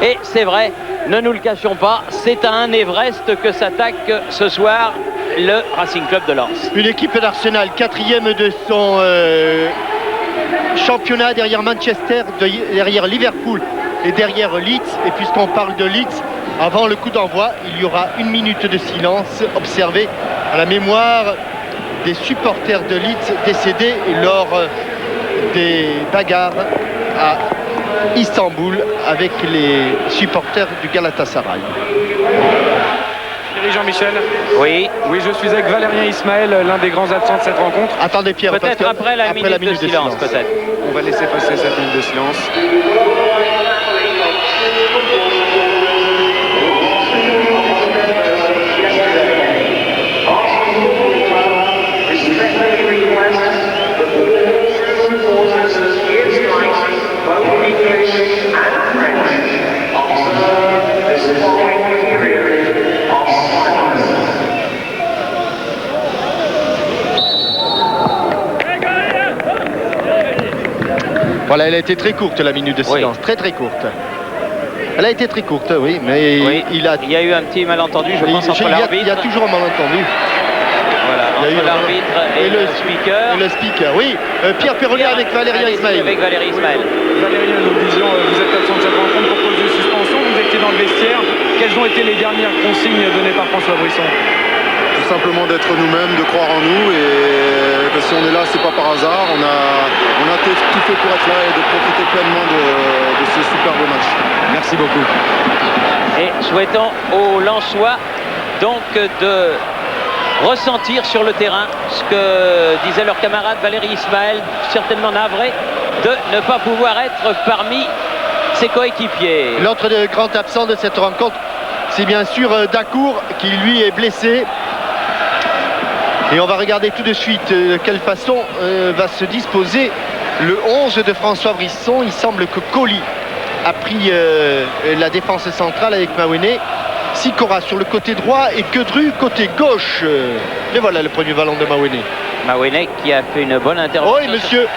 Et c'est vrai, ne nous le cachons pas, c'est à un Everest que s'attaque ce soir le Racing Club de Lens. Une équipe d'Arsenal, 4e de son championnat, derrière Manchester, derrière Liverpool et derrière Leeds. Et puisqu'on parle de Leeds, avant le coup d'envoi, il y aura 1 minute de silence observé à la mémoire des supporters de Leeds décédés lors des bagarres à Istanbul avec les supporters du Galatasaray. Jean-Michel. Oui. Oui, je suis avec Valérien Ismaël, l'un des grands absents de cette rencontre. Attendez Pierre, peut-être après la minute de silence, peut-être. On va laisser passer cette minute de silence. Voilà, elle a été très courte la minute de silence, très très courte. Elle a été très courte, oui, mais oui. Il y a eu un petit malentendu, je pense, entre l'arbitre. Il y a toujours un malentendu. Voilà, entre l'arbitre et le speaker. Et le speaker, oui. Pierre Perronier avec Valérien Ismaël. Avec Valérie Ismaël. Valérien, nous disions, vous êtes absent de cette rencontre pour cause de suspension, vous étiez dans le vestiaire. Quelles ont été les dernières consignes données par François Brisson? Tout simplement d'être nous-mêmes, de croire en nous, et si on est là, c'est pas par hasard. On a tout fait pour être là et de profiter pleinement de ce superbe match. Merci beaucoup. Et souhaitons aux Lensois donc de ressentir sur le terrain ce que disait leur camarade Valérie Ismaël, certainement navré de ne pas pouvoir être parmi ses coéquipiers. L'autre grand absent de cette rencontre, c'est bien sûr Dacour qui lui est blessé. Et on va regarder tout de suite de quelle façon va se disposer le 11 de François Brisson. Il semble que Colli a pris la défense centrale avec Mawene, Sikora sur le côté droit et Quedru côté gauche. Et voilà le premier ballon de Mawene. Mawene qui a fait une bonne intervention. Oui, monsieur.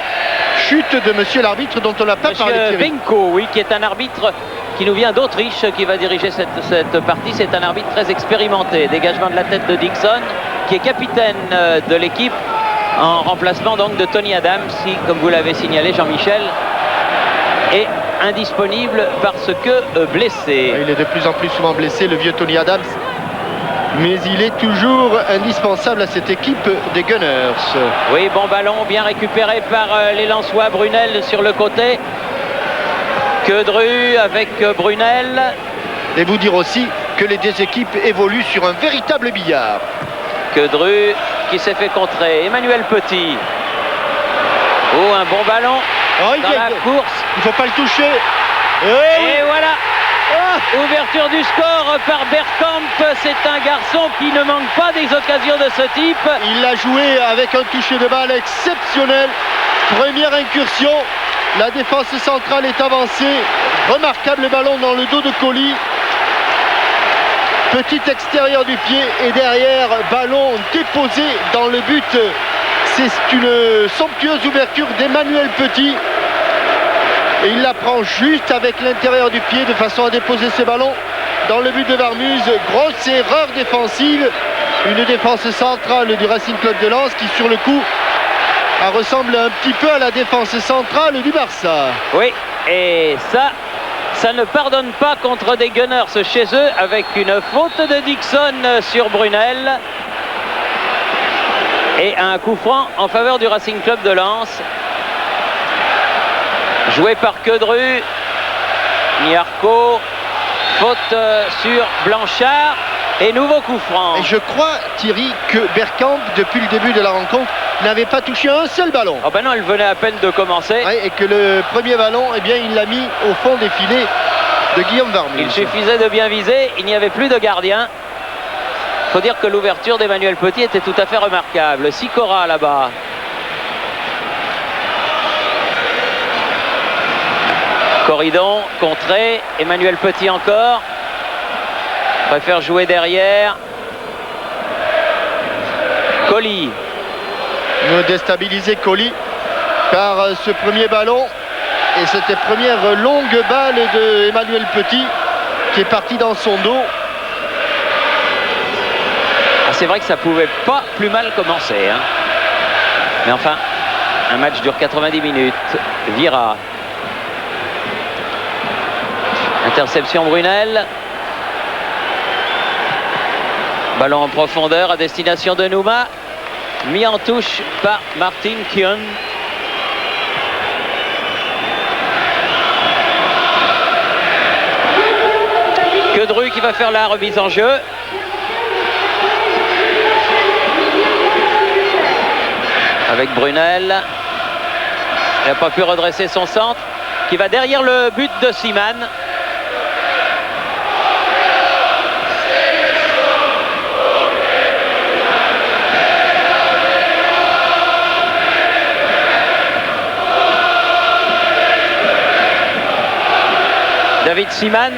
Chute de monsieur l'arbitre dont on n'a pas parlé. Monsieur Benko, oui, qui est un arbitre qui nous vient d'Autriche, qui va diriger cette partie. C'est un arbitre très expérimenté. Dégagement de la tête de Dixon, qui est capitaine de l'équipe, en remplacement donc de Tony Adams, qui, comme vous l'avez signalé, Jean-Michel, est indisponible parce que blessé. Il est de plus en plus souvent blessé, le vieux Tony Adams. Mais il est toujours indispensable à cette équipe des Gunners. Oui, bon ballon, bien récupéré par les Lensois. Brunel sur le côté. Quedru avec Brunel. Et vous dire aussi que les deux équipes évoluent sur un véritable billard. Quedru qui s'est fait contrer. Emmanuel Petit. Oh, un bon ballon dans la course. Il ne faut pas le toucher. Et voilà. Ouverture du score par Bergkamp. C'est un garçon qui ne manque pas des occasions de ce type. Il l'a joué avec un toucher de balle exceptionnel. Première incursion. La défense centrale est avancée. Remarquable ballon dans le dos de Colli. Petit extérieur du pied et derrière, ballon déposé dans le but. C'est une somptueuse ouverture d'Emmanuel Petit. Et il la prend juste avec l'intérieur du pied de façon à déposer ce ballon dans le but de Varmuz. Grosse erreur défensive. Une défense centrale du Racing Club de Lens qui sur le coup ressemble un petit peu à la défense centrale du Barça. Oui, et ça ne pardonne pas contre des Gunners chez eux avec une faute de Dixon sur Brunel. Et un coup franc en faveur du Racing Club de Lens. Joué par Quedru. Niarco. Faute sur Blanchard. Et nouveau coup franc. Et je crois, Thierry, que Bergkamp, depuis le début de la rencontre, n'avait pas touché un seul ballon. Oh ben non, il venait à peine de commencer. Ouais, et que le premier ballon, eh bien, il l'a mis au fond des filets de Guillaume Varmuz. Il suffisait de bien viser. Il n'y avait plus de gardien. Il faut dire que l'ouverture d'Emmanuel Petit était tout à fait remarquable. Sikora là-bas. Corridon, contré. Emmanuel Petit encore. Préfère jouer derrière. Colli. Déstabiliser Colli, car ce premier ballon Et cette première longue balle de Emmanuel Petit qui est partie dans son dos. C'est vrai que ça pouvait pas plus mal commencer, hein. Mais enfin, un match dure 90 minutes. Vira. Interception Brunel. Ballon en profondeur à destination de Nouma. Mis en touche par Martin Keown. Quedru qui va faire la remise en jeu. Avec Brunel. Il n'a pas pu redresser son centre. Qui va derrière le but de Seaman. David Seaman,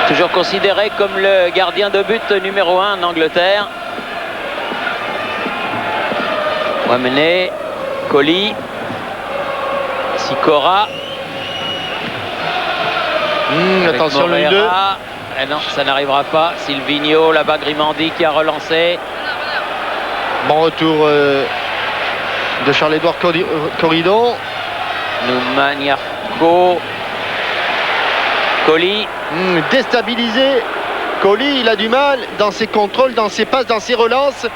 toujours considéré comme le gardien de but numéro 1 en Angleterre. Wamene, Colli, Sikora. Attention le 2. Eh non, ça n'arrivera pas. Silvino, là-bas Grimandi qui a relancé. Bon retour de Charles-Édouard Corridon. Nouma, Niarco, Colli. Déstabilisé. Colli, il a du mal dans ses contrôles, dans ses passes, dans ses relances.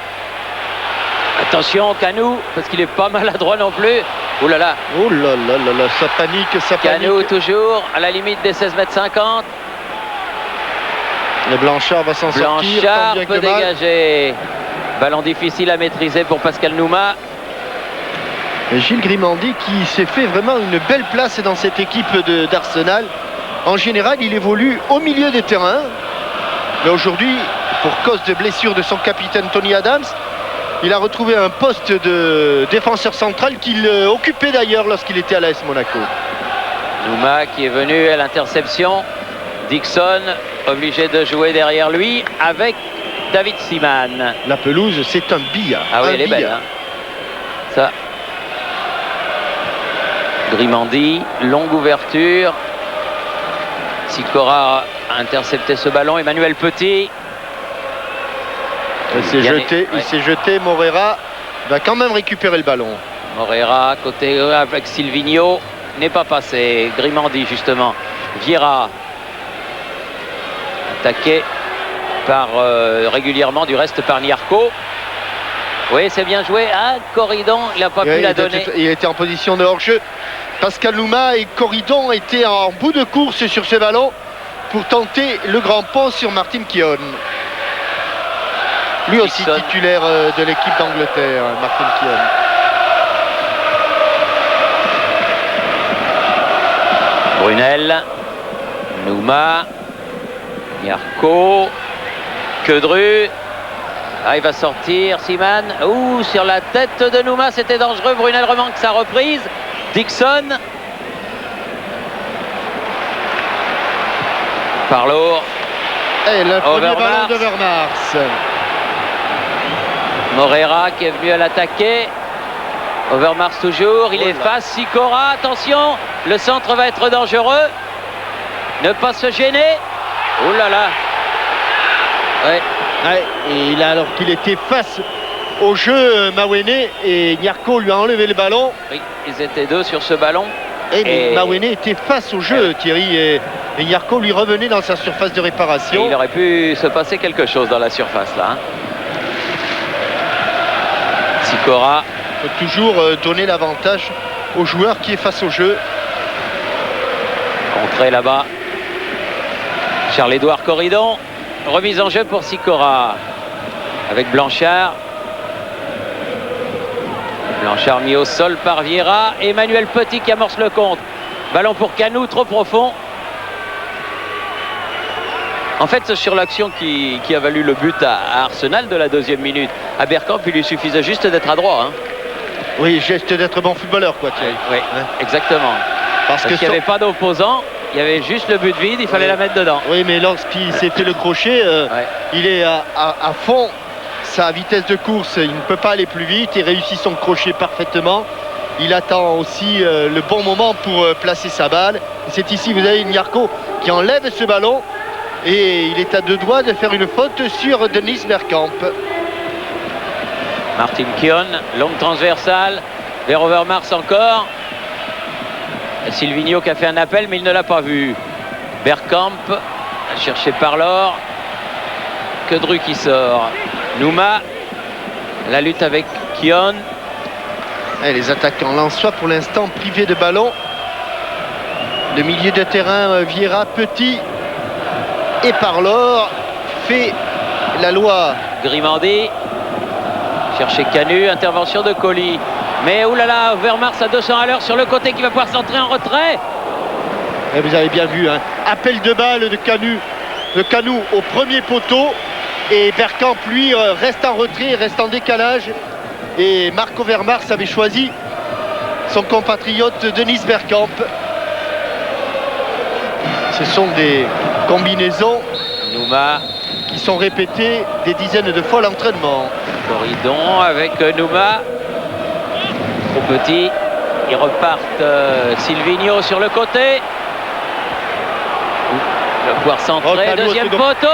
Attention, Canou, parce qu'il est pas maladroit non plus. Ouh là là. Oh là là là là, ça panique, ça panique. Canou toujours à la limite des 16,50 m. Le Blanchard va s'en sortir. Blanchard peut dégager. Ballon difficile à maîtriser pour Pascal Nouma. Et Gilles Grimandi qui s'est fait vraiment une belle place dans cette équipe d'Arsenal. En général, il évolue au milieu des terrains. Mais aujourd'hui, pour cause de blessure de son capitaine Tony Adams, il a retrouvé un poste de défenseur central qu'il occupait d'ailleurs lorsqu'il était à l'AS Monaco. Nouma qui est venu à l'interception. Dixon obligé de jouer derrière lui avec David Seaman. La pelouse, c'est un billard. Ah oui, elle est belle. Hein. Ça. Grimandi, longue ouverture. Sikora a intercepté ce ballon. Emmanuel Petit. Il s'est jeté. Morera va quand même récupérer le ballon. Morera, côté avec Silvino, n'est pas passé. Grimandi, justement. Vieira. Attaqué par régulièrement, du reste, par Niarco. Oui, c'est bien joué. Ah, Corridon, il n'a pas pu la donner. Il était en position de hors-jeu. Pascal Nouma et Corridon étaient en bout de course sur ce ballon pour tenter le grand pont sur Martin Keown. Lui aussi titulaire de l'équipe d'Angleterre, Martin Keown. Brunel, Nouma, Niarco, Quedru. Ah, il va sortir, Seaman. Ouh, sur la tête de Nouma, c'était dangereux. Brunel remanque sa reprise. Dixon. Parlo. Et le premier ballon d'Overmars. Morera qui est venu à l'attaquer. Overmars toujours. Il efface Sikora. Attention, le centre va être dangereux. Ne pas se gêner. Oh là là. Ouais. Ouais, et alors qu'il était face au jeu, Mawene, et Niarco lui a enlevé le ballon. Oui, ils étaient deux sur ce ballon. Et Mawene était face au jeu, Thierry, et Niarco lui revenait dans sa surface de réparation. Et il aurait pu se passer quelque chose dans la surface là. Hein. Sikora. Il faut toujours donner l'avantage au joueur qui est face au jeu. Contré là-bas. Charles-Édouard Corridon. Remise en jeu pour Sikora avec Blanchard. Blanchard mis au sol par Vieira. Emmanuel Petit qui amorce le contre. Ballon pour Canou, trop profond. En fait, c'est sur l'action qui a valu le but à Arsenal de la deuxième minute. À Bergkamp, il lui suffisait juste d'être à droit. Hein. Oui, geste d'être bon footballeur, quoi. Oui, exactement. Parce qu'il n'y avait pas d'opposant. Il y avait juste le but vide, il fallait la mettre dedans. Oui, mais lorsqu'il s'est fait le crochet, il est à fond. Sa vitesse de course, il ne peut pas aller plus vite. Il réussit son crochet parfaitement. il attend aussi le bon moment pour placer sa balle. C'est ici, vous avez Niarko qui enlève ce ballon et il est à 2 doigts de faire une faute sur Dennis Bergkamp. Martin Keown, longue transversale vers Overmars encore. Silvino qui a fait un appel mais il ne l'a pas vu. Bergkamp cherché par l'or. Kedru qui sort. Nouma, la lutte avec Keown. Et les attaquants lensois pour l'instant privés de ballon. Le milieu de terrain Vieira, Petit et Parlor fait la loi. Grimandi chercher Canu, intervention de Colli. Mais oulala, Overmars à 200 à l'heure sur le côté qui va pouvoir s'entrer en retrait. Et vous avez bien vu, hein, appel de balle de Canu au premier poteau. Et Bergkamp, lui, reste en retrait, reste en décalage. Et Marc Overmars avait choisi son compatriote Dennis Bergkamp. Ce sont des combinaisons Nouma qui sont répétées des dizaines de fois à l'entraînement. Corridon avec Nouma. Trop petit. Ils repartent. Silvino sur le côté. Il va pouvoir centrer. Canu, Deuxième poteau.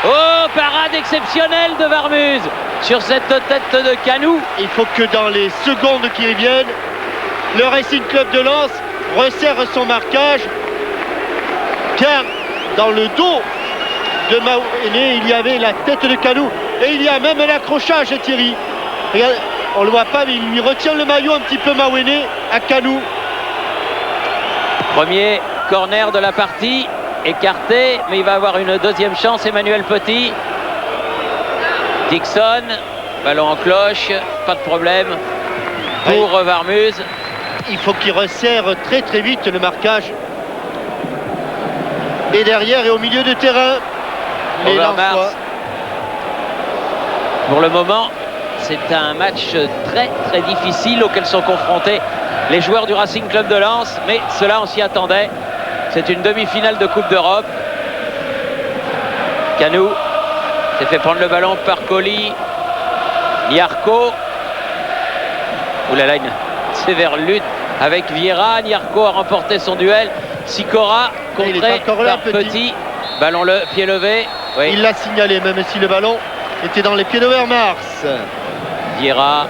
Oh, parade exceptionnelle de Varmuz sur cette tête de Canu. Il faut que dans les secondes qui viennent, le Racing Club de Lens resserre son marquage. Car dans le dos de Mawene, il y avait la tête de Canu. Et il y a même un accrochage, Thierry. Regarde, on ne le voit pas, mais il lui retient le maillot un petit peu Mawene à Canu. Premier corner de la partie. Écarté, mais il va avoir une deuxième chance. Emmanuel Petit. Dixon. Ballon en cloche. Pas de problème pour Varmuz. Il faut qu'il resserre très très vite le marquage. Et derrière et au milieu de terrain, les Lensois. Pour le moment, c'est un match très très difficile auquel sont confrontés les joueurs du Racing Club de Lens. Mais cela, on s'y attendait. C'est une demi-finale de Coupe d'Europe. Canu s'est fait prendre le ballon par Colli. Niarko. Oulala, une sévère lutte avec Vieira. Niarko a remporté son duel. Sikora contré par Petit. Ballon pied levé. Oui. Il l'a signalé, même si le ballon était dans les pieds d'Overmars. Vieira,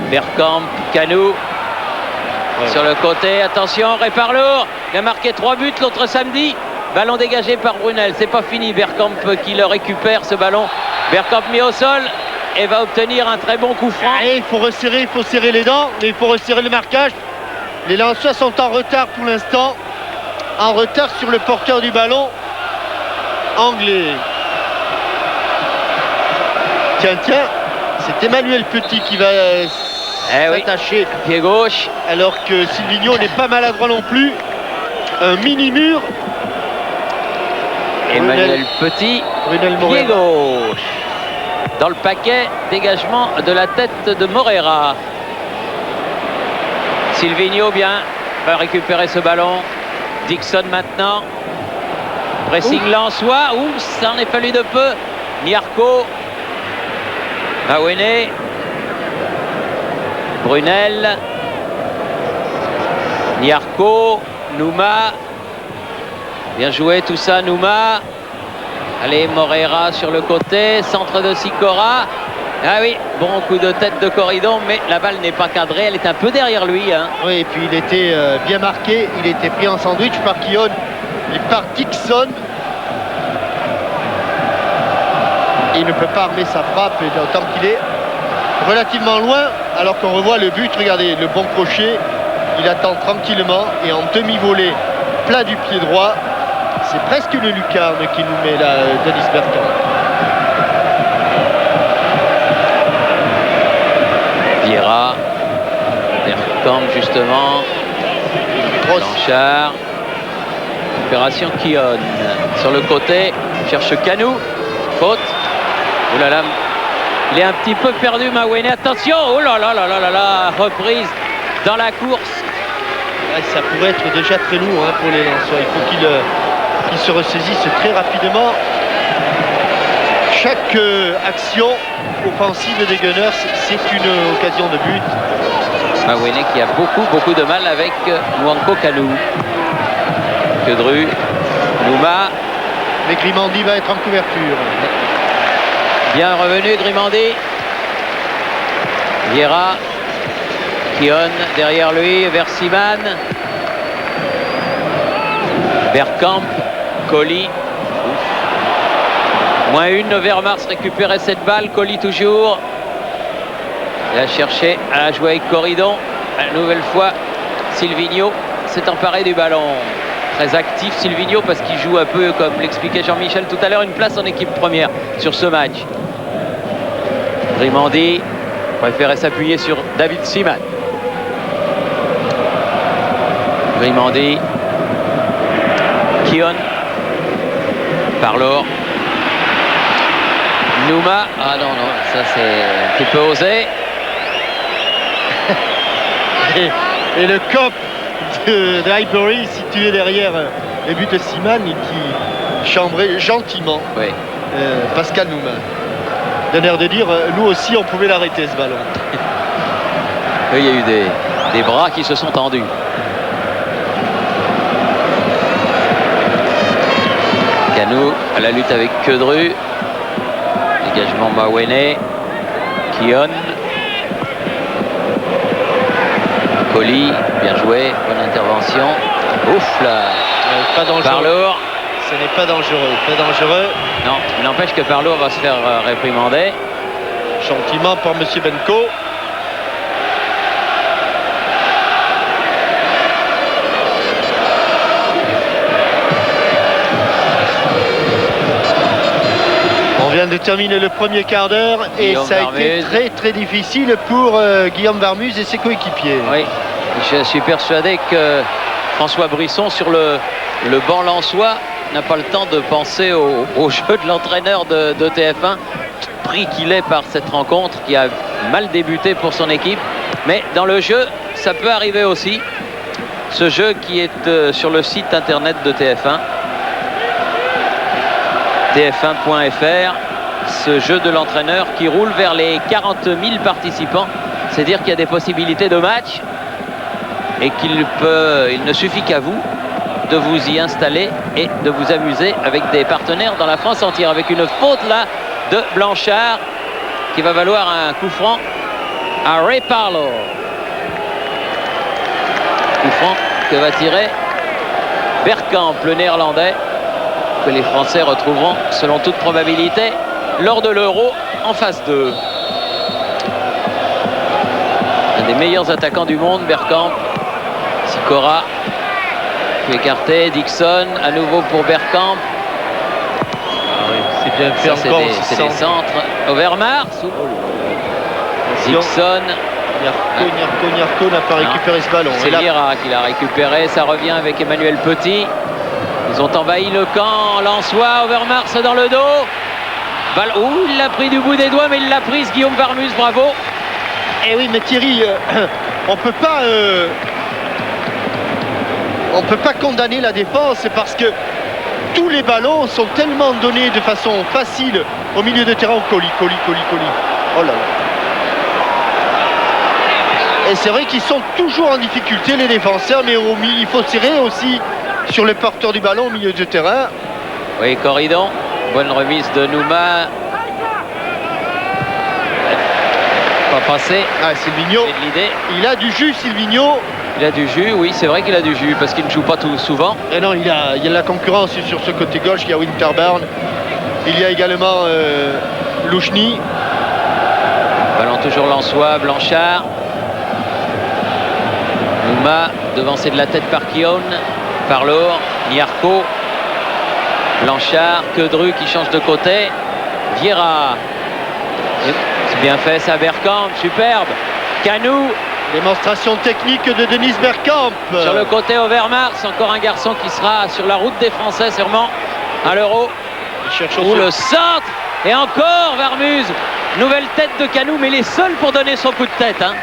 Bergkamp, Canu. Sur le côté, attention, répare lourd. Il a marqué 3 buts l'autre samedi. Ballon dégagé par Brunel. C'est pas fini. Bergkamp qui le récupère ce ballon. Bergkamp mis au sol et va obtenir un très bon coup franc. Et il faut resserrer, il faut serrer les dents, mais il faut resserrer le marquage. Les Lensois sont en retard pour l'instant. En retard sur le porteur du ballon anglais. Tiens, c'est Emmanuel Petit qui va s'attacher. Pied gauche. Alors que Silvino n'est pas maladroit non plus. Un mini-mur. Emmanuel Petit, pied gauche. Dans le paquet, dégagement de la tête de Moreira. Silvino bien va récupérer ce ballon. Dixon maintenant. Pressing lensois. Ouh, ça en est fallu de peu. Niarko. Mawene. Brunel. Niarko. Nouma. Bien joué tout ça, Nouma. Allez, Moreira sur le côté. Centre de Sikora. Ah oui, bon coup de tête de Corridon, mais la balle n'est pas cadrée. Elle est un peu derrière lui. Hein. Oui, et puis il était bien marqué. Il était pris en sandwich par Keown et par Dixon. Il ne peut pas armer sa frappe, d'autant qu'il est relativement loin. Alors qu'on revoit le but, regardez, le bon crochet. Il attend tranquillement et en demi-volée, plat du pied droit. C'est presque une lucarne qui nous met là, Dennis Bergkamp. Vieira, Bergkamp justement, Blanchard, opération Keown sur le côté, cherche Canu, faute. Oh là là, il est un petit peu perdu Mawene, attention, oh là là là là là là, reprise dans la course. Ouais, ça pourrait être déjà très lourd hein, pour les Lensois, il faut qu'ils se ressaisissent très rapidement. Chaque action offensive des Gunners, c'est une occasion de but. Mawene qui a beaucoup de mal avec Nwankwo Kanu. Queudru, Nouma. Mais Grimandi va être en couverture. Bien revenu Grimandi. Vieira. Kion derrière lui vers Siman. Bergkamp. Colli. Moins une, Overmars récupérait cette balle. Colli toujours. Il a cherché à jouer avec Corridon. Une nouvelle fois, Silvino s'est emparé du ballon. Très actif Silvino parce qu'il joue un peu, comme l'expliquait Jean-Michel tout à l'heure, une place en équipe première sur ce match. Grimandi préférait s'appuyer sur David Seaman. Grimandi. Kion. Parlor. Nouma. Ah non, ça c'est un petit peu osé. Et le cop de Highbury situé derrière les buts de Seaman et qui chambrait gentiment Pascal Nouma. D'un air de dire, nous aussi on pouvait l'arrêter ce ballon. Il y a eu des bras qui se sont tendus. Kanu à la lutte avec Queudru. Dégagement Mawene. Kion. Colli, bien joué, bonne intervention. Ouf là. Pas dangereux. Parlour. Ce n'est pas dangereux. Pas dangereux. Non, il n'empêche que Parlour va se faire réprimander. Gentiment par M. Benko. On vient de terminer le premier quart d'heure et Guillaume ça a été très difficile pour Guillaume Varmuse et ses coéquipiers. Oui, je suis persuadé que François Brisson sur le banc lensois n'a pas le temps de penser au jeu de l'entraîneur de TF1, pris qu'il est par cette rencontre qui a mal débuté pour son équipe. Mais dans le jeu, ça peut arriver aussi. Ce jeu qui est sur le site internet de TF1. TF1.fr, ce jeu de l'entraîneur qui roule vers les 40 000 participants. C'est dire qu'il y a des possibilités de match et qu'il ne suffit qu'à vous de vous y installer et de vous amuser avec des partenaires dans la France entière. Avec une faute là de Blanchard qui va valoir un coup franc à Ray Parlour. Coup franc que va tirer Bergkamp, le néerlandais, que les Français retrouveront selon toute probabilité lors de l'Euro en phase 2. Un des meilleurs attaquants du monde, Bergkamp. Sikora écarté, Dixon à nouveau pour Bergkamp. C'est bien fait ça, encore. C'est des centres. Overmars. Dixon. Nyarko n'a pas récupéré ce ballon. C'est Vieira qui l'a récupéré. Ça revient avec Emmanuel Petit. Ils ont envahi le camp lensois. Overmars dans le dos. Il l'a pris du bout des doigts, mais il l'a prise. Guillaume Varmuse, bravo. Eh oui, mais Thierry, on peut pas condamner la défense parce que tous les ballons sont tellement donnés de façon facile au milieu de terrain. Colli. Oh là là. Et c'est vrai qu'ils sont toujours en difficulté, les défenseurs, mais il faut tirer aussi sur les porteurs du ballon au milieu de terrain. Oui, Corridon. Bonne remise de Nouma. Pas passé. Ah, Silvino. C'est de l'idée. Il a du jus, Silvino. Il a du jus, oui, c'est vrai qu'il a du jus parce qu'il ne joue pas tout souvent. Et non, il y a de la concurrence sur ce côté gauche. Il y a Winterburn. Il y a également Louchny. Ballon toujours lensois, Blanchard. Nouma, devancé de la tête par Kion. Parlour, Nyarko. Blanchard, Queudru qui change de côté. Vieira. C'est bien fait ça, Bergkamp, superbe. Kanu. Démonstration technique de Denis Bergkamp. Sur le côté Overmars, encore un garçon qui sera sur la route des Français sûrement à l'Euro. Ou le centre. Et encore Varmuse. Nouvelle tête de Kanu, mais il est seul pour donner son coup de tête. Hein.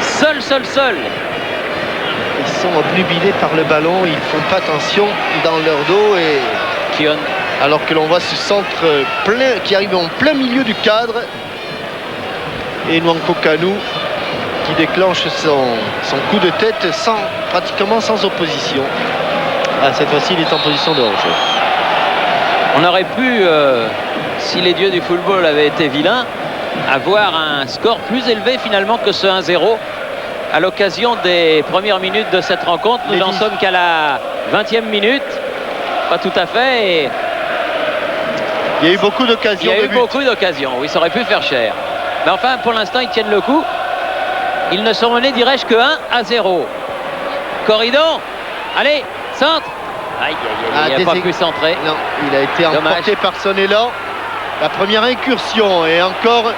Seul. Ils sont obnubilés par le ballon, ils font pas attention dans leur dos et Kion. Alors que l'on voit ce centre plein qui arrive en plein milieu du cadre et Nwankwo Kanu qui déclenche son coup de tête pratiquement sans opposition. Ah, cette fois-ci, il est en position de hors-jeu. On aurait pu, si les dieux du football avaient été vilains, avoir un score plus élevé finalement que ce 1-0 à l'occasion des premières minutes de cette rencontre. Nous n'en sommes qu'à la 20e minute, pas tout à fait. Et il y a eu beaucoup d'occasions. Il y a eu beaucoup d'occasions, oui, ça aurait pu faire cher. Mais enfin, pour l'instant, ils tiennent le coup. Ils ne sont menés, dirais-je, que 1-0. Corridon, allez, centre. Aïe, aïe, aïe, il n'a pas pu centrer. Non, il a été emporté par son élan. La première incursion et encore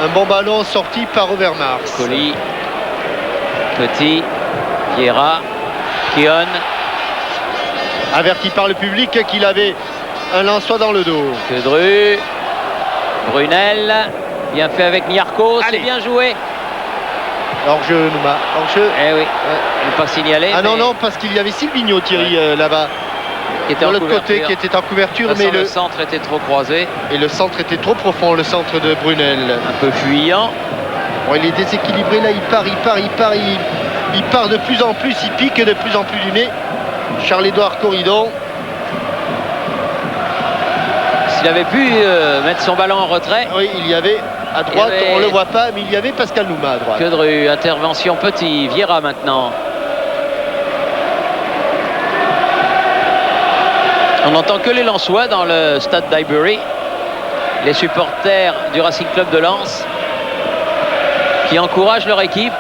un bon ballon sorti par Overmars. Colli, Petit, Vieira, Keon. Averti par le public qu'il avait un Lensois dans le dos. Kedru, Brunel, bien fait avec Nyarko, c'est bien joué. Hors-jeu, Nouma, hors-jeu. Eh oui, il n'est pas signalé. Ah non, non, parce qu'il y avait Silvino, Thierry, là-bas. Qui était de l'autre côté, qui était en couverture, mais le centre était trop croisé. Et le centre était trop profond, le centre de Brunel. Un peu fuyant. Bon, il est déséquilibré, là, il part de plus en plus, il pique de plus en plus du nez. Charles-Édouard Corridon. S'il avait pu mettre son ballon en retrait. Oui, il y avait à droite, on ne le voit pas, mais il y avait Pascal Nouma à droite. Kedru, intervention Petit, Vieira maintenant. On n'entend que les Lensois dans le stade d'Highbury. Les supporters du Racing Club de Lens qui encouragent leur équipe.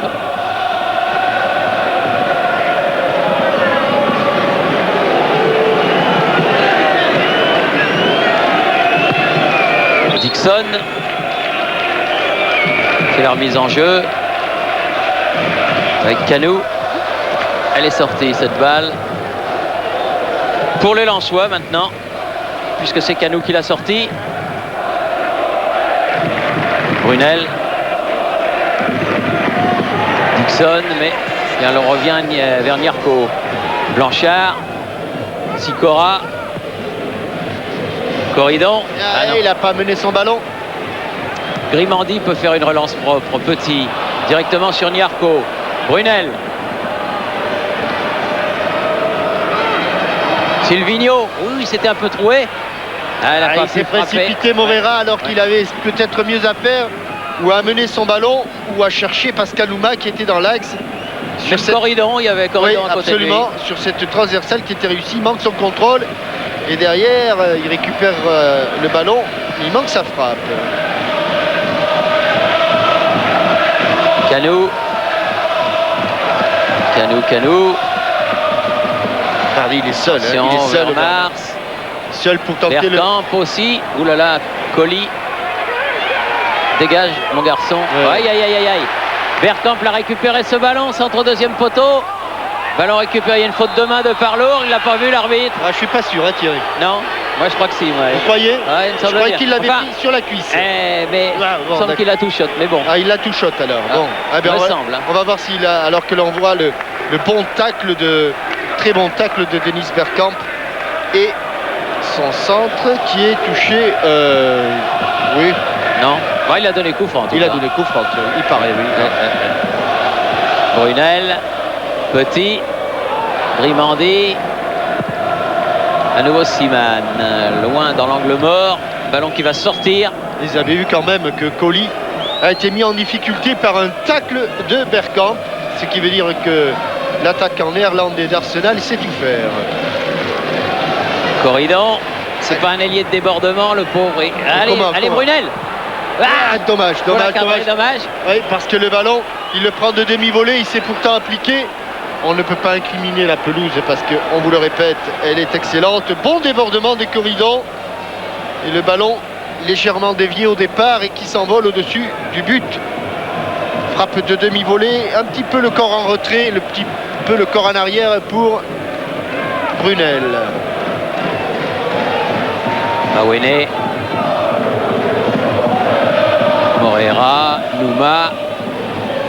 Dixon. C'est leur mise en jeu. Avec Canou. Elle est sortie cette balle. Pour les Lensois maintenant, puisque c'est Canou qui l'a sorti. Brunel. Dixon, mais bien, on revient vers Nyarko. Blanchard. Sikora. Corridon. Il n'a pas mené son ballon. Grimandi peut faire une relance propre. Petit. Directement sur Nyarko. Brunel. Silvino, oui, c'était un peu troué. Il s'est précipité, Morera, alors qu'il avait peut-être mieux à faire, ou à mener son ballon, ou à chercher Pascal Nouma qui était dans l'axe. Sur Corridon, il y avait Corridon à côté de lui. Absolument, sur cette transversale qui était réussie, il manque son contrôle. Et derrière, il récupère le ballon, il manque sa frappe. Canou. Canou. Il est seul, il est seul. Mars. Seul pour tenter Bergkamp aussi. Ouh là là, Colli. Dégage, mon garçon. Aïe. Bergkamp l'a récupéré ce ballon, centre deuxième poteau. Ballon récupéré, il y a une faute de main de Parlour, il l'a pas vu l'arbitre. Je suis pas sûr, Thierry. Non, moi je crois que si. Vous croyez? Je croyais qu'il l'avait pris sur la cuisse. Mais il semble qu'il la touchotte, mais bon. Il la touchotte alors. Bon. On va voir s'il a, alors que l'on voit le bon tacle très bon tacle de Denis Bergkamp et son centre qui est touché. Oui. Non. Il a donné coup franc. Il a donné coup franc. Il paraît, oui. Brunel. Petit. Grimandi. À nouveau Siman. Loin dans l'angle mort. Ballon qui va sortir. Vous avez vu quand même que Colli a été mis en difficulté par un tacle de Bergkamp. Ce qui veut dire que l'attaquant néerlandais d'Arsenal sait tout faire. Corridon. C'est pas un ailier de débordement, le pauvre. Allez, Brunel. Dommage. Oui, parce que le ballon, il le prend de demi-volée, il s'est pourtant appliqué. On ne peut pas incriminer la pelouse parce qu'on vous le répète, elle est excellente. Bon débordement des Corridons. Et le ballon légèrement dévié au départ et qui s'envole au-dessus du but. Frappe de demi-volée, un petit peu le corps en retrait, un petit peu le corps en arrière pour Brunel. Mawene. Morera, Nouma,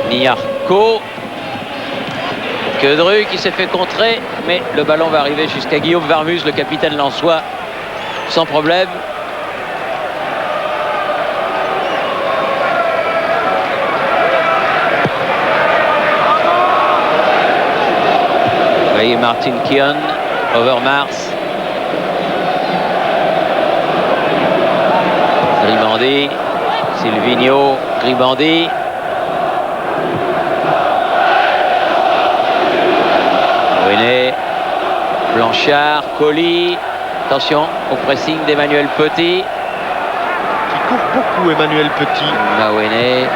Nyarko. Kedru qui s'est fait contrer, mais le ballon va arriver jusqu'à Guillaume Varmus, le capitaine lensois, sans problème. voyez Martin Keown, Overmars. Grimandi, Silvino, Grimandi. Mawene, Blanchard, Colli. Attention au pressing d'Emmanuel Petit. Qui court beaucoup, Emmanuel Petit. Mawene.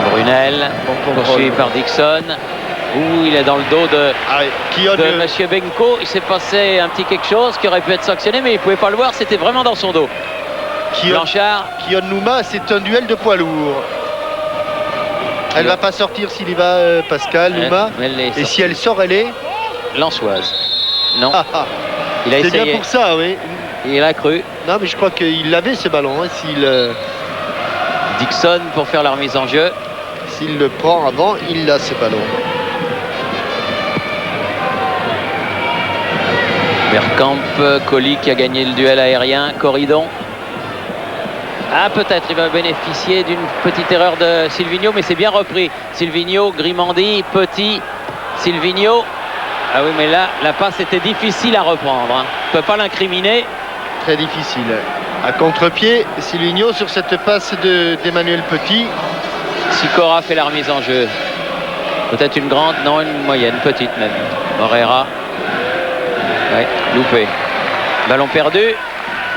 Brunel, poursuivi par Dixon. Ouh, il est dans le dos de Monsieur Benko. Il s'est passé un petit quelque chose qui aurait pu être sanctionné, mais il ne pouvait pas le voir. C'était vraiment dans son dos. Blanchard. Kion Nouma, c'est un duel de poids lourd. Elle ne va pas sortir s'il y va, Pascal, Nouma. Et si elle sort, elle est Lançoise. Non. Il a c'est essayé. bien pour ça, oui. Il a cru. Non, mais je crois qu'il avait ce ballon. Hein, Dixon pour faire la remise en jeu. S'il le prend avant, il a ce ballon. Bergkamp, Colli qui a gagné le duel aérien, Corridon. Ah, peut-être il va bénéficier d'une petite erreur de Silvino, mais c'est bien repris. Silvino, Grimandi, Petit, Silvino. Ah oui, mais là, la passe était difficile à reprendre. Hein. On ne peut pas l'incriminer. Très difficile. À contre-pied, Silvino sur cette passe d'Emmanuel Petit. Sicora fait la remise en jeu. Peut-être une grande, non, une moyenne, petite même. Morera. Ouais, loupé. Ballon perdu.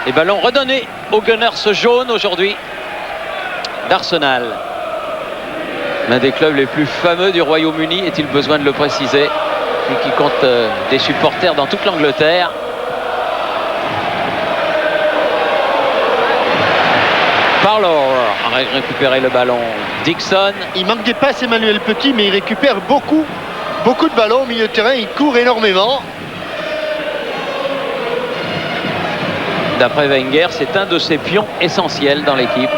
Et ballon redonné aux Gunners jaunes aujourd'hui d'Arsenal. L'un des clubs les plus fameux du Royaume-Uni, est-il besoin de le préciser, lui qui compte des supporters dans toute l'Angleterre. Parlour a récupéré le ballon. Dixon. Il manque des passes, Emmanuel Petit, mais il récupère beaucoup de ballons au milieu de terrain. Il court énormément. D'après Wenger, c'est un de ses pions essentiels dans l'équipe.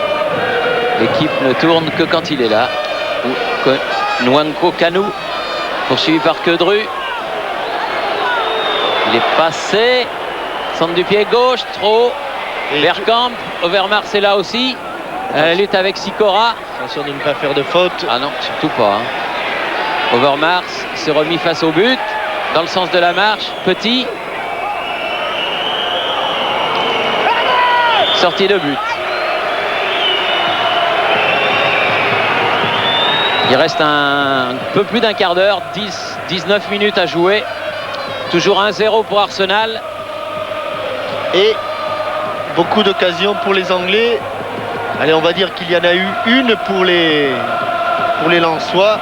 L'équipe ne tourne que quand il est là. Nwankwo Kanu, poursuivi par Quedru. Il est passé. Centre du pied gauche, trop. Bergkamp, Overmars est là aussi. La lutte avec Sicora. Attention de ne pas faire de faute. Ah non, surtout pas. Hein. Overmars s'est remis face au but. Dans le sens de la marche. Petit. Sortie de but. Il reste un peu plus d'un quart d'heure, 19 minutes à jouer. Toujours 1-0 pour Arsenal. Et beaucoup d'occasions pour les Anglais. Allez, on va dire qu'il y en a eu une pour les Lensois.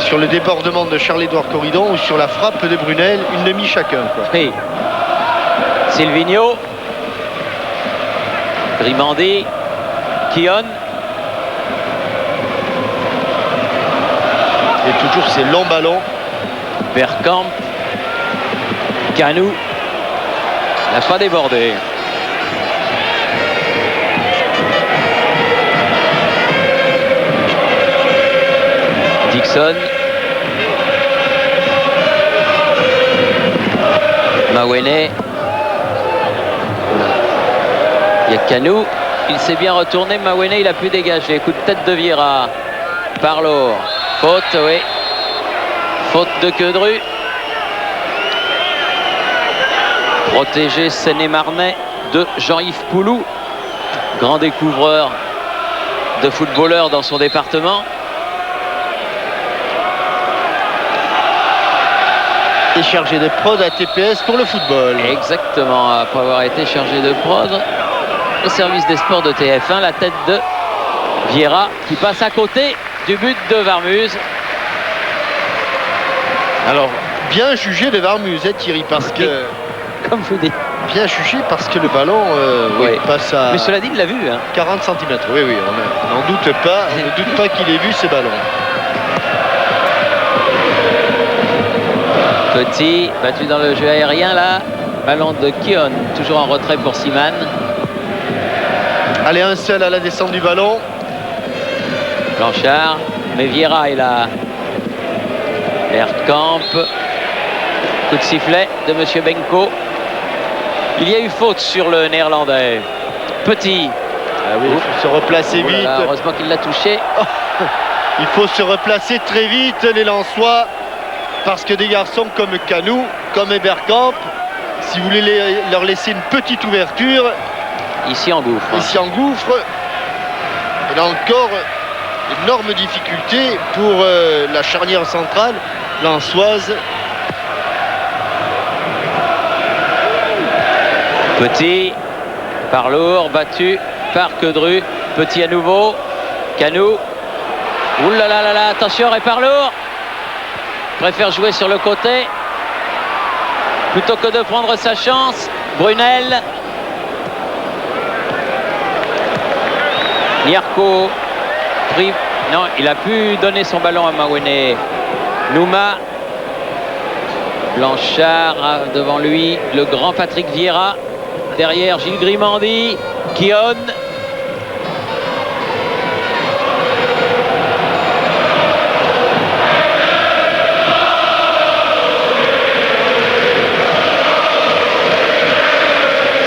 Sur le débordement de Charles-Édouard Corridon ou sur la frappe de Brunel, une demi chacun. Quoi. Oui. Silvino. Grimandi, Keown. Et toujours ces longs ballons. Bergkamp. Kanu. N'a pas débordé. Dixon. Mawene. Il y a Kanu. Il s'est bien retourné. Mawene, il a pu dégager. Coup de tête de Vieira. Parlour. Faute, oui. Faute de Quedru. Protégé Seine-et-Marnais de Jean-Yves Poulou. Grand découvreur de footballeurs dans son département. Et chargé de prod à TPS pour le football. Exactement, après avoir été chargé de prod au service des sports de TF1, la tête de Vieira qui passe à côté du but de Varmuz. Alors, bien jugé de Varmuz, Thierry, parce que... Comme vous dites. Bien jugé parce que le ballon passe à... Mais cela dit, il l'a vu. Hein. 40 cm, oui, on n'en doute pas. On ne doute pas qu'il ait vu ces ballons. Petit, battu dans le jeu aérien là. Ballon de Keown, toujours en retrait pour Siman. Allez, un seul à la descente du ballon. Blanchard, mais Vieira est là. Bergkamp. Coup de sifflet de Monsieur Benko. Il y a eu faute sur le néerlandais. Petit. Ah oui, il faut se replacer vite. Là, heureusement qu'il l'a touché. Il faut se replacer très vite, les Lensois. parce que des garçons comme Canou, comme Eberkamp, si vous voulez leur laisser une petite ouverture, Ici en gouffre. ici en gouffre. Et là encore, énorme difficulté pour la charnière centrale lensoise. Petit, par lourd, battu par Quedru. Petit à nouveau. Canou. Ouh là là là là, attention, et par lourd. Préfère jouer sur le côté plutôt que de prendre sa chance. Brunel. Nyarko. Non, il a pu donner son ballon à Mawene. Nouma. Blanchard devant lui, le grand Patrick Vieira. Derrière Gilles Grimandi. Kion.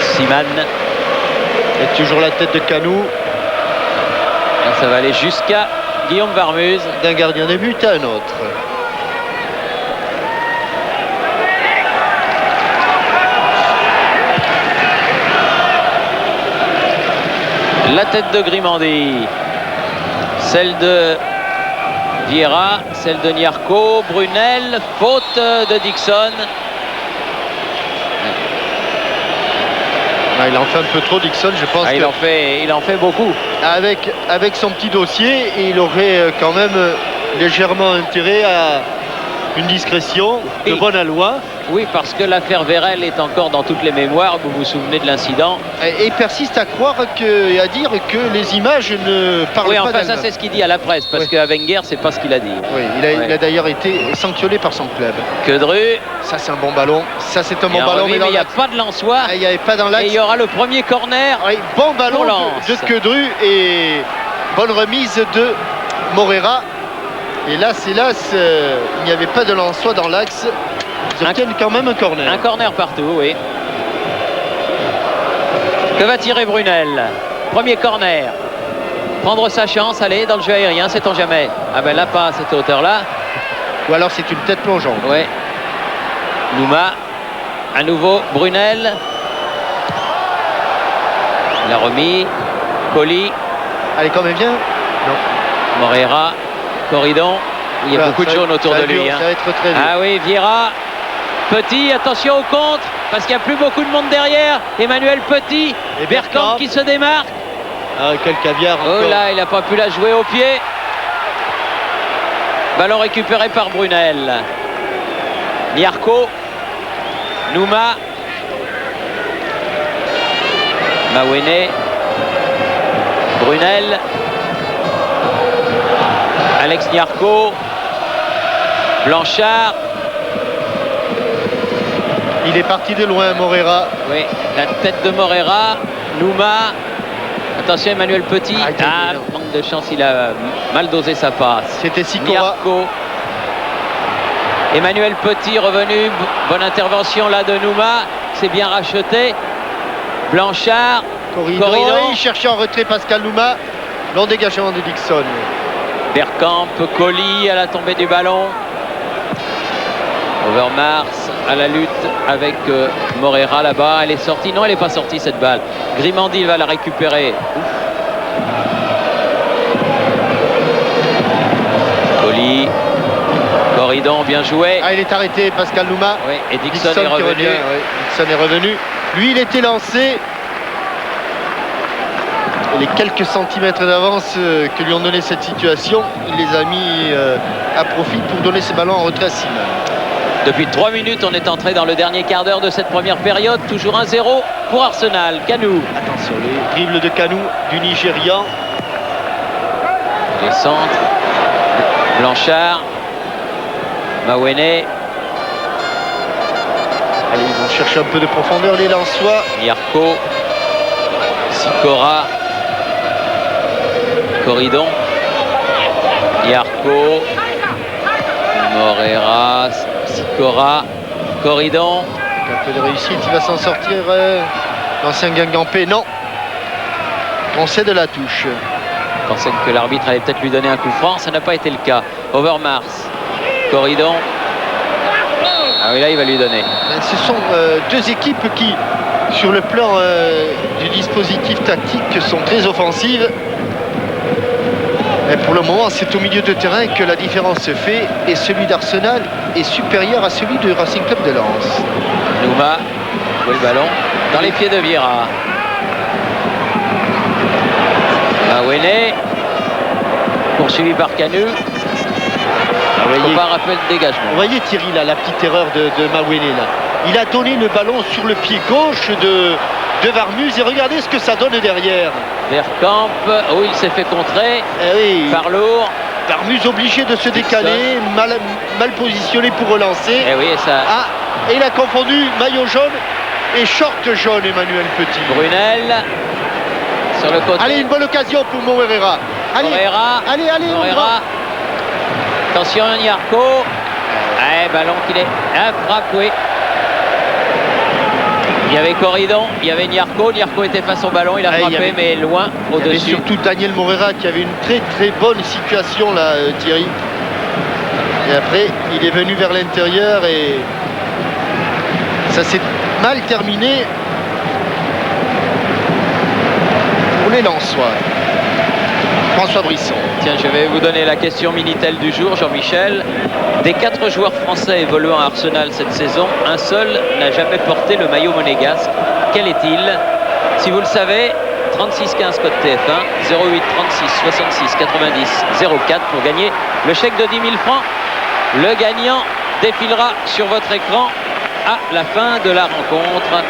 Siman. Et toujours la tête de Canou. Et ça va aller jusqu'à Guillaume Varmuz. D'un gardien de but à un autre. La tête de Grimandi, celle de Vieira, celle de Nyarko, Brunel, faute de Dixon. Ah, il en fait un peu trop, Dixon, je pense. Il en fait beaucoup. Avec son petit dossier, il aurait quand même légèrement intérêt à une discrétion de bonne aloi. Oui, parce que l'affaire Vérel est encore dans toutes les mémoires. Vous vous souvenez de l'incident. Et persiste à croire et à dire que les images ne parlent oui, pas enfin, d'elles-mêmes. ça c'est ce qu'il dit à la presse, parce qu'à Wenger, c'est pas ce qu'il a dit. Oui, il a d'ailleurs été sanctionné par son club. Quedru. Ça, c'est un bon ballon. Ça, c'est un bon ballon. Mais il n'y a pas de Lensois. Il n'y avait pas dans l'axe. Et il y aura le premier corner. Oui, bon ballon de Quedru et bonne remise de Morera. Et là, il n'y avait pas de Lensois dans l'axe. Ils obtiennent quand même un corner. Un corner partout, oui. Que va tirer Brunel? Premier corner. Prendre sa chance, aller dans le jeu aérien, sait-on jamais. Ah ben là, pas à cette hauteur-là. Ou alors c'est une tête plongeante. Oui. Nouma. À nouveau, Brunel. Il a remis. Colli. Allez, quand même bien. Non. Morera. Corridon. Il y a beaucoup de jaunes autour de lui. Ça va être très dur. Ah oui, Vieira. Petit, attention au contre, parce qu'il n'y a plus beaucoup de monde derrière. Emmanuel Petit. Et Bergkamp qui se démarque. Ah, quel caviar encore. Oh là, il n'a pas pu la jouer au pied. Ballon récupéré par Brunel. Nyarko. Nouma. Mawene. Brunel. Alex Nyarko. Blanchard. Il est parti de loin, Morera. Oui, la tête de Morera. Nouma. Attention, Emmanuel Petit. Manque de chance, il a mal dosé sa passe. C'était Sikora. Nyarko. Emmanuel Petit revenu. Bonne intervention là de Nouma. C'est bien racheté. Blanchard. Corridon. Il cherchait en retrait Pascal Nouma. Long dégagement de Dixon. Bergkamp, Colli à la tombée du ballon. Overmars à la lutte avec Morera là-bas. Elle est sortie. Non, elle n'est pas sortie cette balle. Grimandi va la récupérer. Colli. Corridon, bien joué. Ah, il est arrêté, Pascal Nouma. Oui, et Dixon est revenu. Dixon est revenu. Lui, il était lancé. Et les quelques centimètres d'avance que lui ont donné cette situation, il les a mis à profit pour donner ses ballons en retrait à Siman. Depuis 3 minutes, on est entré dans le dernier quart d'heure de cette première période. Toujours 1-0 pour Arsenal. Canou. Attention, les dribbles de Canou du Nigérian. Les centres. Blanchard. Mawene. Allez, ils vont chercher un peu de profondeur, les Lensois. Nyarko. Sikora. Corridon. Nyarko. Morera. Sikora. Corridon. Un peu de réussite, il va s'en sortir. L'ancien Guingampé, non. On sait de la touche. Je pensais que l'arbitre allait peut-être lui donner un coup franc. Ça n'a pas été le cas. Overmars. Corridon. Ah oui, là, il va lui donner. Ce sont deux équipes qui, sur le plan du dispositif tactique, sont très offensives. Et pour le moment, c'est au milieu de terrain que la différence se fait. Et celui d'Arsenal est supérieur à celui du Racing Club de Lens. Nouma, joue le ballon dans les pieds de Vieira. Mawene, poursuivi par Canu. Il ne faut pas rappeler le dégagement. Vous voyez Thierry, là, la petite erreur de Mawene, là. Il a donné le ballon sur le pied gauche de Warmuz et regardez ce que ça donne derrière. Verkamp, oh, il s'est fait contrer par Lourd. Warmuz obligé de se décaler, mal positionné pour relancer. Et oui, et ça... et il a confondu maillot jaune et short jaune, Emmanuel Petit. Brunel sur le côté. Allez, une bonne occasion pour Moreira. Allez, allez, Moreira. Attention, Nyarko. Ballon qu'il est. Frappe, oui. Il y avait Corridon, il y avait Nyarko. Nyarko était face au ballon, il a frappé, mais loin, au-dessus. Il y avait surtout Daniel Moreira qui avait une très très bonne situation là, Thierry. Et après, il est venu vers l'intérieur et ça s'est mal terminé pour les Lensois. François Brisson. Tiens, je vais vous donner la question Minitel du jour, Jean-Michel. Des 4 joueurs français évoluant à Arsenal cette saison, un seul n'a jamais porté le maillot monégasque. Quel est-il? Si vous le savez, 36 15 code TF1, 08 36 66 90 04 pour gagner le chèque de 10 000 francs. Le gagnant défilera sur votre écran à la fin de la rencontre.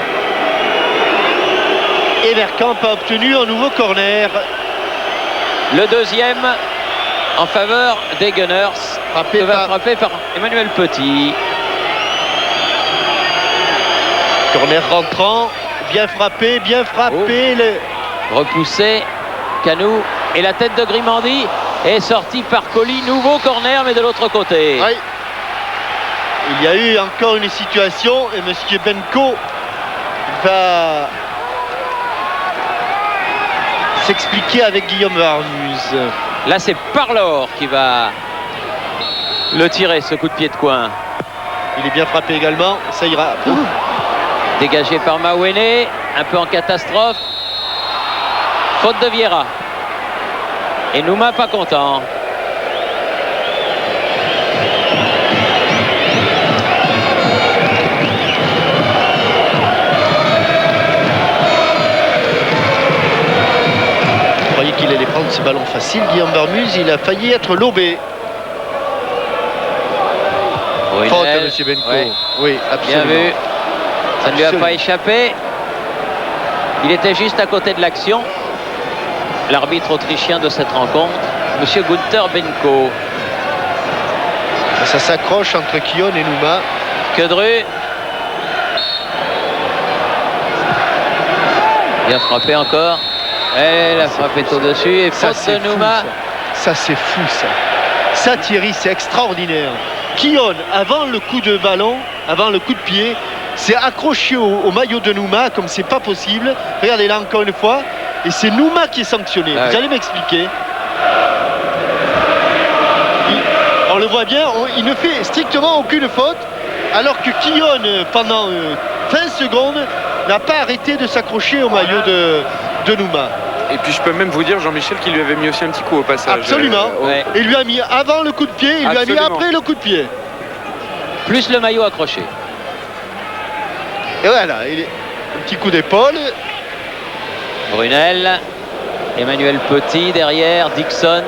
Et Verkamp a obtenu un nouveau corner. Le deuxième en faveur des Gunners, frappé par Emmanuel Petit. Corner rentrant, bien frappé, Repoussé, Canou et la tête de Grimandi est sortie par Colli. Nouveau corner, mais de l'autre côté. Oui. Il y a eu encore une situation et M. Benko va s'expliquer avec Guillaume Warmuz. Là, c'est Parlor qui va le tirer, ce coup de pied de coin. Il est bien frappé également, ça ira. Dégagé par Mawene, un peu en catastrophe. Faute de Vieira. Et Nouma pas content. Qu'il allait prendre ce ballon facile, Guillaume Warmuz, il a failli être lobé. Faute à M. Benko. Ouais. Oui, absolument. Bien vu. Ça ne lui a pas échappé. Il était juste à côté de l'action. L'arbitre autrichien de cette rencontre, M. Gunther Benko. Ça s'accroche entre Kion et Nouma. Kedru. Bien frappé encore. Et la frappe est au-dessus et faute de Nouma. Ça c'est fou ça. Ça Thierry, c'est extraordinaire. Kion, avant le coup de ballon, avant le coup de pied, s'est accroché au maillot de Nouma comme c'est pas possible. Regardez là encore une fois. Et c'est Nouma qui est sanctionné. Vous allez m'expliquer. On le voit bien, il ne fait strictement aucune faute. Alors que Kion, pendant 20 secondes, n'a pas arrêté de s'accrocher au maillot de Nouma. Et puis je peux même vous dire, Jean-Michel, qu'il lui avait mis aussi un petit coup au passage. Absolument. Il lui a mis avant le coup de pied, il lui a mis après le coup de pied. Plus le maillot accroché. Et voilà, un petit coup d'épaule. Brunel, Emmanuel Petit derrière, Dixon.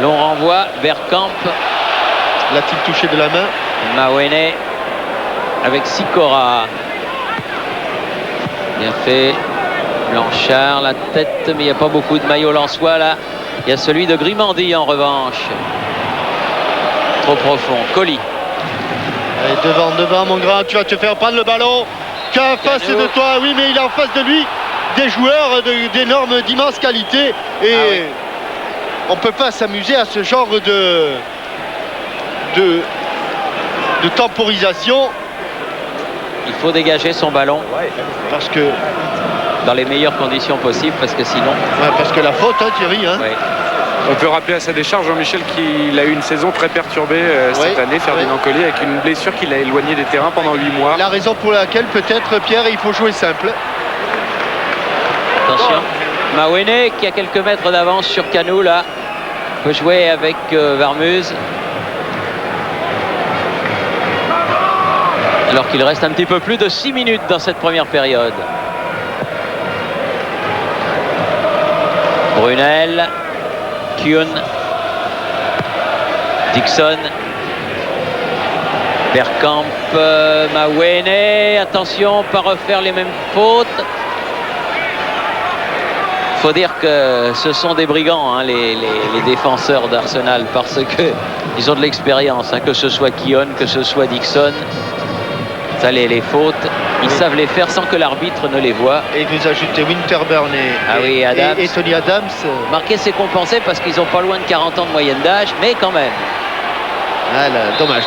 L'on renvoie, Bergkamp. L'a-t-il touché de la main? Mawene avec Sikora. Bien fait. Blanchard, la tête, mais il n'y a pas beaucoup de maillots lensois là. Il y a celui de Grimandi en revanche. Trop profond. Colli. Allez, devant mon grand, tu vas te faire prendre le ballon. Qui est en face de toi, oui, mais il est en face de lui des joueurs d'énormes, d'immenses qualités. Et on ne peut pas s'amuser à ce genre de temporisation. Il faut dégager son ballon. Parce que dans les meilleures conditions possibles, parce que sinon... Ouais, parce que la faute, hein, Thierry. Hein. Ouais. On peut rappeler à sa décharge, Jean-Michel, qu'il a eu une saison très perturbée cette année, Ferdinand Collier, avec une blessure qui l'a éloigné des terrains pendant 8 mois. La raison pour laquelle, peut-être, Pierre, il faut jouer simple. Attention, Mawene qui a quelques mètres d'avance sur Canou, là, peut jouer avec Varmuz. Alors qu'il reste un petit peu plus de 6 minutes dans cette première période. Brunel, Kuhn, Dixon, Bergkamp, Mawene, attention, pas refaire les mêmes fautes. Il faut dire que ce sont des brigands, hein, les défenseurs d'Arsenal, parce qu'ils ont de l'expérience, hein, que ce soit Keown, que ce soit Dixon. Ça, les fautes, ils savent les faire sans que l'arbitre ne les voie. Et vous ajoutez Winterburn et Tony Adams. Marquer, c'est compenser parce qu'ils n'ont pas loin de 40 ans de moyenne d'âge, mais quand même. Voilà, dommage.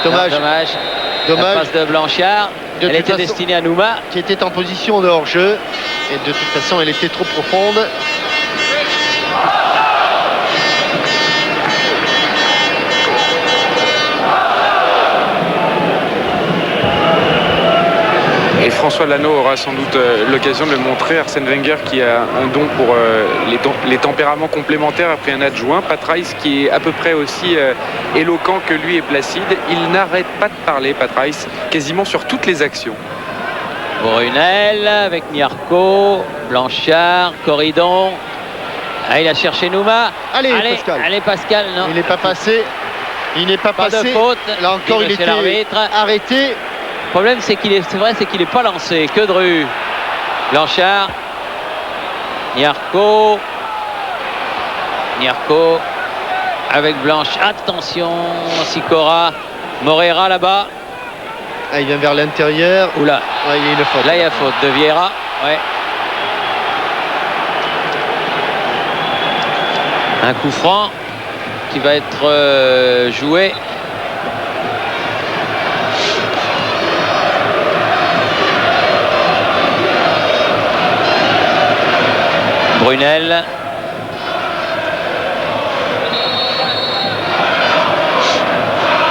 La passe de Blanchard, elle était destinée à Nouma. Qui était en position de hors-jeu. Et de toute façon, elle était trop profonde. Et François Lanaud aura sans doute l'occasion de le montrer. Arsène Wenger qui a un don pour les tempéraments complémentaires, a pris un adjoint, Pat Rice, qui est à peu près aussi éloquent que lui et placide. Il n'arrête pas de parler, Pat Rice, quasiment sur toutes les actions. Brunel avec Niarco, Blanchard, Corridon. Ah, il a cherché Nouma. Allez, Pascal. Allez, Pascal, non. Il n'est pas passé. Pas de faute. Là encore, il était arrêté. Le problème, c'est qu'il n'est pas lancé. Que de rue. Blanchard. Niarco avec Blanche. Attention, Sicora. Moreira là-bas. Ah, il vient vers l'intérieur. Oula. Ah, il y a une faute. Là, il y a faute de Vieira. Ouais. Un coup franc qui va être joué. Brunel.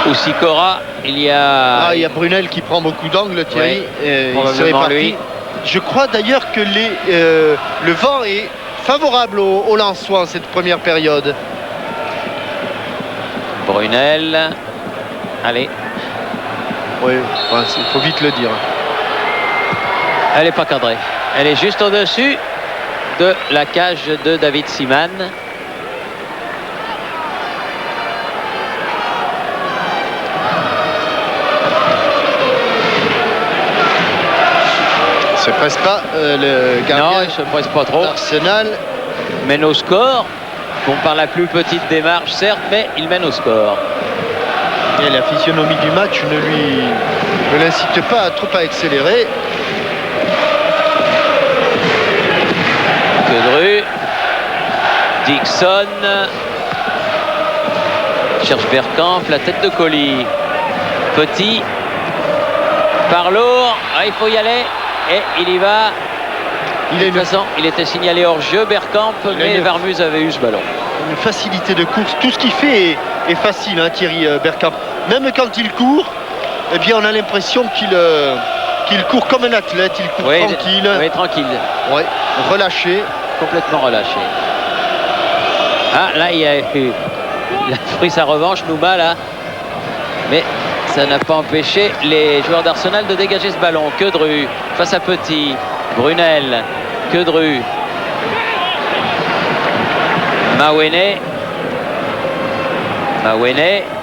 Ou Sicora, il y a Brunel qui prend beaucoup d'angles, Thierry. Ouais, il serait parti. Je crois d'ailleurs que le vent est favorable aux Lensois en cette première période. Brunel. Allez. Oui, il faut vite le dire. Elle n'est pas cadrée. Elle est juste au-dessus de la cage de David Seaman. Il ne se presse pas le gardien. Non, il ne se presse pas trop. Arsenal mène au score. Bon, par la plus petite démarche, certes, mais il mène au score. Et la physionomie du match ne l'incite pas trop à accélérer. Quedru, Dixon cherche Bergkamp, la tête de Colli. Petit, par lourd, il faut y aller et il y va. De toute façon, il était signalé hors jeu, Bergkamp, mais Varmuz avait eu ce ballon. Une facilité de course, tout ce qu'il fait est facile, hein, Thierry Bergkamp. Même quand il court, eh bien, on a l'impression qu'il court comme un athlète, il court tranquille. Oui, tranquille. Ouais, relâché. Complètement relâché. Ah, là, il a pris sa revanche, Nouma, là. Mais ça n'a pas empêché les joueurs d'Arsenal de dégager ce ballon. Quedru face à Petit. Brunel. Quedru. Mawene.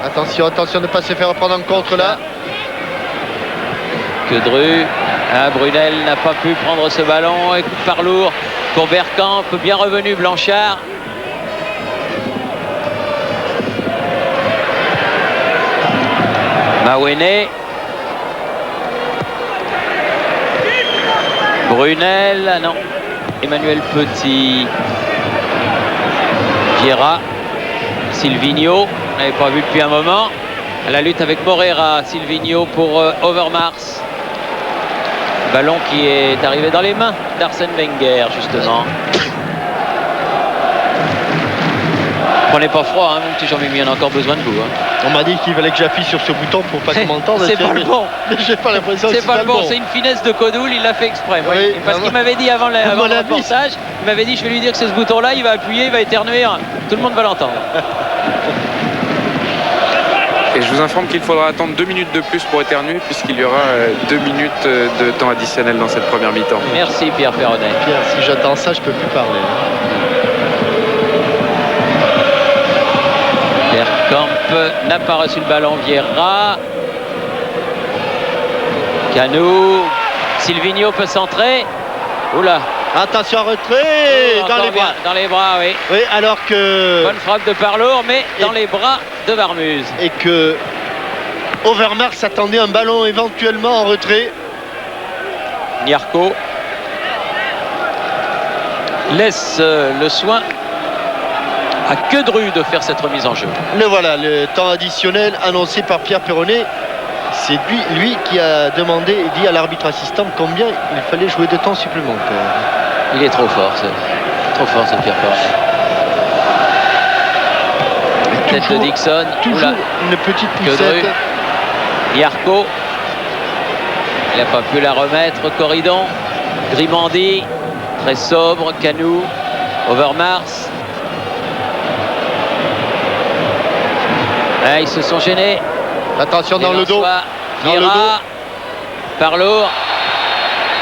Attention de ne pas se faire reprendre en contre là. Quedru. Ah, Brunel n'a pas pu prendre ce ballon. Et coup par lourd pour Bergkamp. Bien revenu Blanchard. Mawene. Brunel. Ah non. Emmanuel Petit. Vieira. Silvinho. On n'avait pas vu depuis un moment. À la lutte avec Moreira. Silvinho pour Overmars. Ballon qui est arrivé dans les mains d'Arsène Wenger, justement. Prenez pas froid, hein, mon petit Jean-Mimi, on a encore besoin de vous. Hein. On m'a dit qu'il fallait que j'appuie sur ce bouton pour pas qu'on m'entende. C'est pas le bon. Mais j'ai pas l'impression que C'est pas le bon, c'est une finesse de Kodoul, il l'a fait exprès. Oui, Oui. Parce qu'il m'avait dit avant le avis. reportage, il m'avait dit je vais lui dire que c'est ce bouton-là, il va appuyer, il va éternuer, hein. Tout le monde va l'entendre. Et je vous informe qu'il faudra attendre 2 minutes de plus pour éternuer, puisqu'il y aura 2 minutes de temps additionnel dans cette première mi-temps. Merci Pierre Perronnet. Pierre, si j'attends ça, je peux plus parler. Bergkamp n'a pas reçu le ballon, Vieira. Cano. Silvinho peut centrer. Oula. Attention, retrait dans les bras. Dans les bras, oui. Oui, alors que... Bonne frappe de Parlour, mais dans les bras de Varmuz. Et que Overmars attendait un ballon éventuellement en retrait. Nyarko laisse le soin à Quedru de faire cette remise en jeu. Le voilà, le temps additionnel annoncé par Pierre Perronnet. C'est lui qui a demandé et dit à l'arbitre assistant combien il fallait jouer de temps supplémentaire. Il est trop fort, ce Pierre Perronnet. Tête de Dixon. Toujours Oula. une petite Quedru. poussette. Nyarko. Il n'a pas pu la remettre. Corridon. Grimandi. Très sobre. Canou. Overmars. Ah, ils se sont gênés. Attention dans le dos. Dans le dos. Parlour.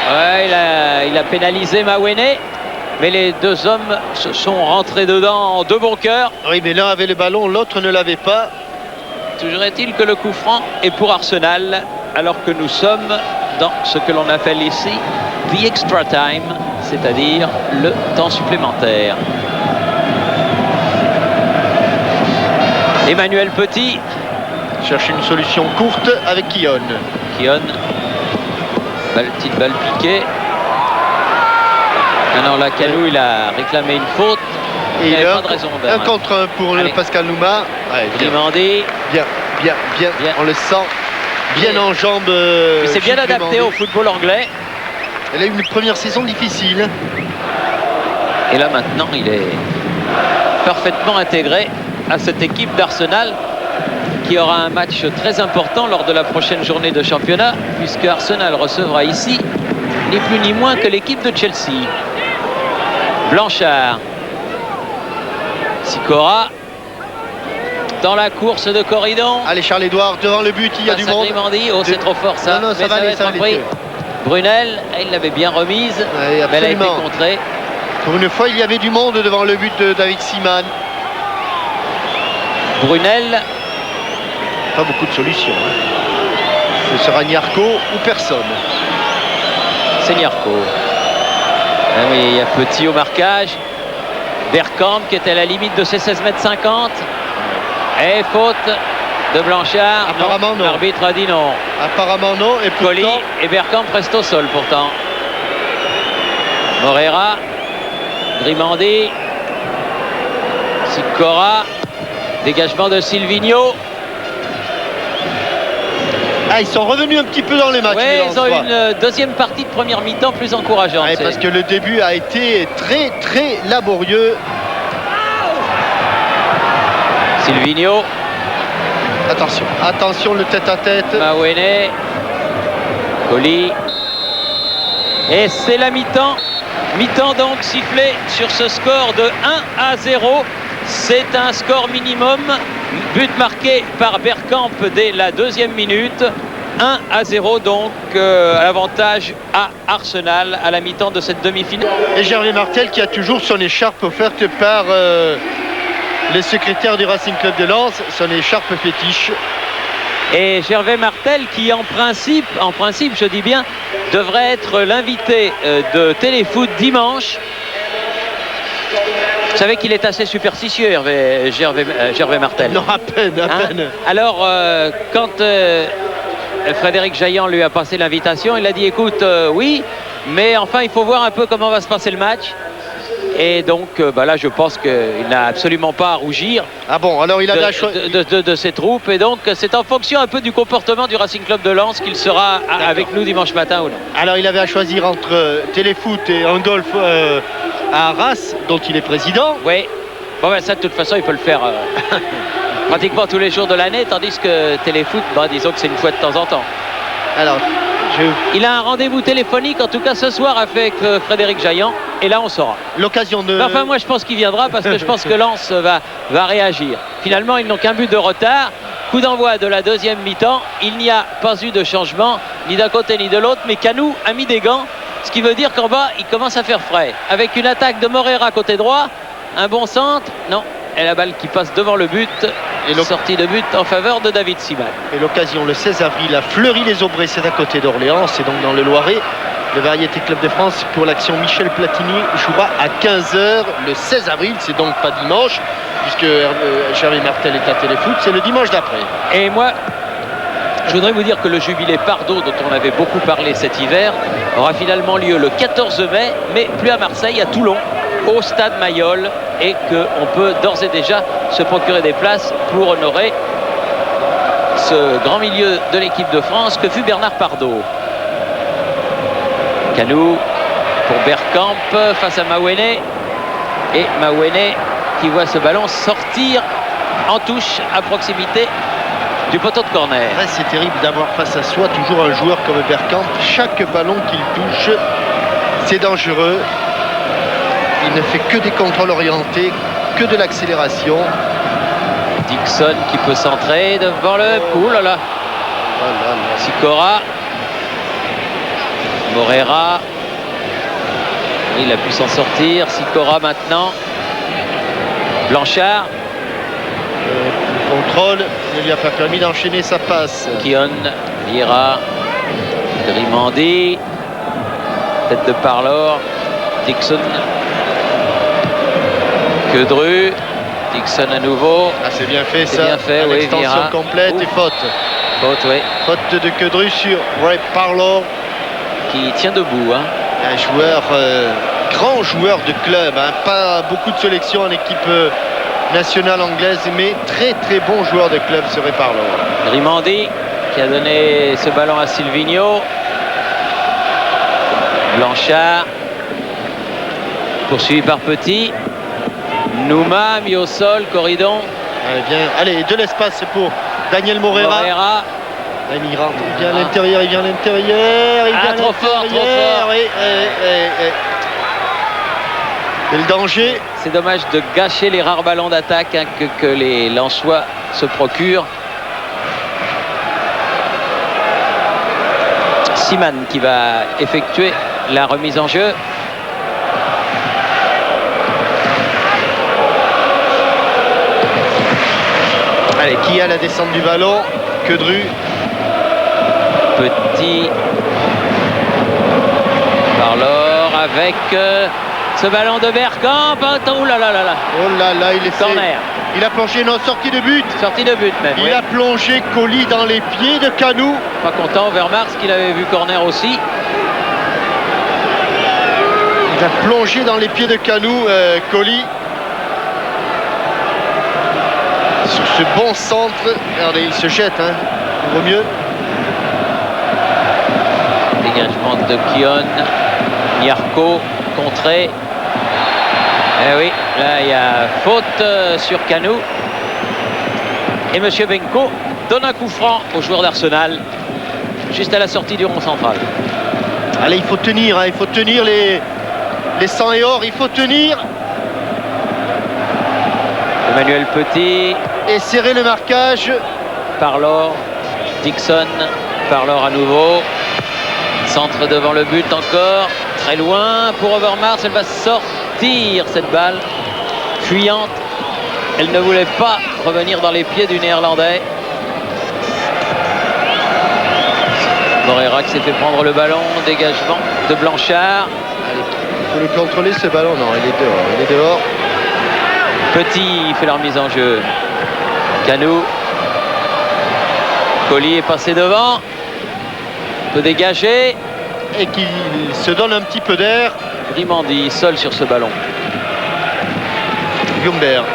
Ouais, il a pénalisé Mawene. Mais les deux hommes se sont rentrés dedans de bon cœur. Oui, mais l'un avait le ballon, l'autre ne l'avait pas. Toujours est-il que le coup franc est pour Arsenal, alors que nous sommes dans ce que l'on appelle ici the extra time, c'est-à-dire le temps supplémentaire. Emmanuel Petit Cherche une solution courte avec Kion. Kion, petite balle piquée. Maintenant là, Canou, il a réclamé une faute. Il n'y avait pas de raison. Un contre un pour le Pascal Nouma. Ouais, Grimandi. Bien. On le sent bien en jambes. Il s'est bien adapté au football anglais. Elle a eu une première saison difficile. Et là maintenant, il est parfaitement intégré à cette équipe d'Arsenal qui aura un match très important lors de la prochaine journée de championnat, puisque Arsenal recevra ici ni plus ni moins que l'équipe de Chelsea. Blanchard. Sicora. Dans la course de Corridon. Allez, Charles-Édouard devant le but, il y a du monde. Grimandi. Oh, c'est trop fort ça. Non, ça va aller, ça va aller. Brunel, il l'avait bien remise, ouais, mais elle a été contrée. Pour une fois, il y avait du monde devant le but de David Seaman. Brunel. Pas beaucoup de solutions. Hein. Ce sera Nyarko ou personne. C'est Nyarko. Ah oui, il y a Petit au marquage. Bergkamp qui était à la limite de ses 16,50 m. Et faute de Blanchard. Apparemment non. L'arbitre a dit non. Apparemment non. Et pourtant... Colli et Bergkamp restent au sol pourtant. Moreira. Grimandi. Sicora. Dégagement de Silvinho. Ah, ils sont revenus un petit peu dans les matchs. Oui, ils ont eu une deuxième partie de première mi-temps plus encourageante. Ouais, parce que le début a été très laborieux. Silvinho. Attention le tête-à-tête. Mawene. Colli. Et c'est la mi-temps. Mi-temps donc sifflé sur ce score de 1-0. C'est un score minimum. But marqué par Bergkamp dès la deuxième minute. 1-0 donc à l'avantage à Arsenal à la mi-temps de cette demi-finale. Et Gervais Martel qui a toujours son écharpe offerte par les secrétaires du Racing Club de Lens, son écharpe fétiche. Et Gervais Martel qui en principe je dis bien, devrait être l'invité de Téléfoot dimanche. Vous savez qu'il est assez superstitieux, Gervais Martel. Non, à peine. Alors, quand Frédéric Jaillant lui a passé l'invitation, il a dit, écoute, oui, mais enfin, il faut voir un peu comment va se passer le match. Et donc, là, je pense qu'il n'a absolument pas à rougir. Ah bon, alors il avait de ses troupes. Et donc, c'est en fonction un peu du comportement du Racing Club de Lens qu'il sera avec nous dimanche matin ou non. Alors, il avait à choisir entre Téléfoot et un golf à Arras, dont il est président. Oui. Bon, ben, ça, de toute façon, il peut le faire pratiquement tous les jours de l'année, tandis que Téléfoot, disons que c'est une fois de temps en temps. Alors, il a un rendez-vous téléphonique, en tout cas ce soir, avec Frédéric Jaillant, et là, on saura. L'occasion de... Mais enfin, moi, je pense qu'il viendra, parce que je pense que Lens va réagir. Finalement, ils n'ont qu'un but de retard. Coup d'envoi de la deuxième mi-temps. Il n'y a pas eu de changement, ni d'un côté ni de l'autre, mais Canou a mis des gants, ce qui veut dire qu'en bas, il commence à faire frais. Avec une attaque de Moreira côté droit, un bon centre, non, et la balle qui passe devant le but, et sortie de but en faveur de David Siman. Et l'occasion, le 16 avril, à Fleury-les-Aubrais, c'est à côté d'Orléans, c'est donc dans le Loiret. Le Variété Club de France pour l'action Michel Platini jouera à 15h le 16 avril, c'est donc pas dimanche, puisque Gervais Martel est à Téléfoot, c'est le dimanche d'après. Et moi, je voudrais vous dire que le jubilé Pardo, dont on avait beaucoup parlé cet hiver, aura finalement lieu le 14 mai, mais plus à Marseille, à Toulon, au stade Mayol, et qu'on peut d'ores et déjà se procurer des places pour honorer ce grand milieu de l'équipe de France que fut Bernard Pardo. Canou pour Bergkamp face à Mawene, et Mawene qui voit ce ballon sortir en touche à proximité du poteau de corner. Ouais, c'est terrible d'avoir face à soi toujours un joueur comme Bergkamp. Chaque ballon qu'il touche, c'est dangereux. Il ne fait que des contrôles orientés, que de l'accélération. Dixon qui peut centrer devant le... Ouh là là. Sikora. Moreira. Il a pu s'en sortir. Sikora maintenant. Blanchard. Contrôle ne lui a pas permis d'enchaîner sa passe. Kion, Vieira, Grimandi, tête de Parlor, Dixon, Quedru, Dixon à nouveau. Ah, c'est bien fait ça. Bien fait, oui, extension Vieira. complète. Ouf. Et faute. Faute, oui. Faute de Quedru sur Ray Parlor. Qui tient debout. Hein. Un joueur, grand joueur de club. Hein. Pas beaucoup de sélections en équipe nationale anglaise, mais très très bon joueur de club serait Parlor. Grimandi qui a donné ce ballon à Silvino. Blanchard poursuivi par Petit. Nouma mis au sol, Corridon. Allez, bien. Allez, de l'espace pour Daniel Moreira. Il rentre, il vient à l'intérieur, il vient à l'intérieur, il vient à trop fort, trop fort. Oui. Et le danger. C'est dommage de gâcher les rares ballons d'attaque que les Lensois se procurent. Siman qui va effectuer la remise en jeu. Allez, qui a la descente du ballon? Quedru. Petit. Parlor avec ce ballon de Bergkamp. Oh là là là là. Oh là là, il est corner. Il a plongé, non, sortie de but. Sortie de but même. Il a plongé Colli dans les pieds de Canou. Pas content, Vermars qu'il avait vu corner aussi. Il a plongé dans les pieds de Canou, Colli. Sur ce bon centre. Regardez, il se jette, hein. Il vaut mieux. Dégagement de Kion. Nyarko contré. Eh oui, là il y a faute sur Canou. Et M. Benko donne un coup franc aux joueurs d'Arsenal, juste à la sortie du rond central. Allez, il faut tenir, hein, il faut tenir les 100 et or, il faut tenir. Emmanuel Petit. Et serrer le marquage. Parlor, Dixon, Parlor à nouveau. Centre devant le but encore. Très loin pour Overmars, elle va sortir cette balle. Fuyante. Elle ne voulait pas revenir dans les pieds du Néerlandais. Moreira qui s'est fait prendre le ballon. Dégagement de Blanchard. Allez, il faut le contrôler ce ballon. Non, il est dehors. Il est dehors. Petit fait la remise en jeu. Canou. Colli est passé devant. Peut dégager. Et qui se donne un petit peu d'air. Grimandi seul sur ce ballon. Ljungberg.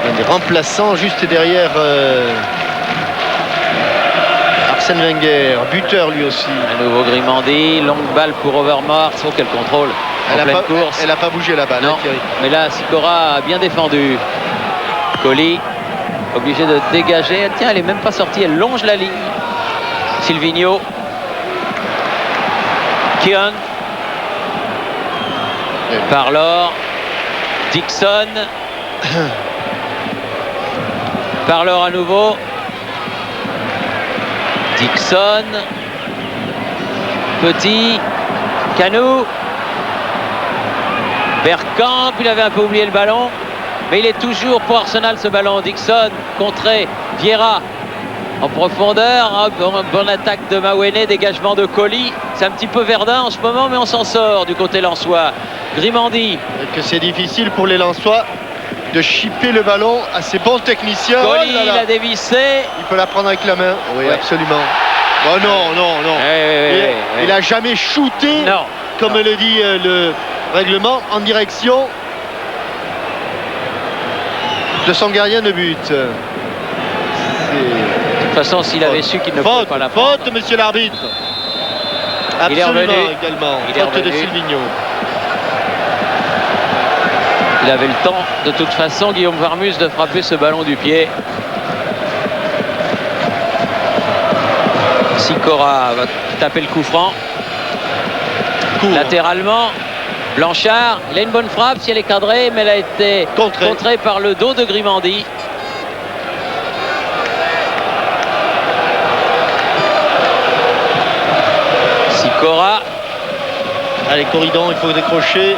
Un des remplaçants juste derrière Arsène Wenger. Buteur lui aussi. À nouveau Grimandi. Longue balle pour Overmars. Oh, quel contrôle. Elle n'a pas bougé la balle, non. Thierry. Mais là, Sicora a bien défendu. Colli, obligé de dégager. Tiens, elle n'est même pas sortie, elle longe la ligne. Silvino. Keown. Parlor. Dixon. Parlor à nouveau. Dixon. Petit. Canou. Bergkamp, il avait un peu oublié le ballon. Mais il est toujours pour Arsenal ce ballon. Dixon contré. Vieira en profondeur. Bonne attaque de Mawene. Dégagement de Colli. C'est un petit peu Verdun en ce moment, mais on s'en sort du côté lensois. Grimandi. Et que c'est difficile pour les Lensois de chipper le ballon à ces bons techniciens. Colli, Oh là là. il a dévissé. Il peut la prendre avec la main. Oui, Ouais. absolument. Oh non, non, non. Il n'a jamais shooté, Non. comme le dit le règlement, en direction de son gardien de but. C'est De toute façon, s'il avait su qu'il ne pouvait faute, pas la prendre. faute, monsieur l'arbitre. Il est Absolument revenu. également. Il est Faute de revenu. Silvino. Il avait le temps, de toute façon, Guillaume Varmus, de frapper ce ballon du pied. Sicora va taper le coup franc. Latéralement, Blanchard, il a une bonne frappe si elle est cadrée, mais elle a été contrée par le dos de Grimandi. Sicora. Allez, Corridon, il faut décrocher.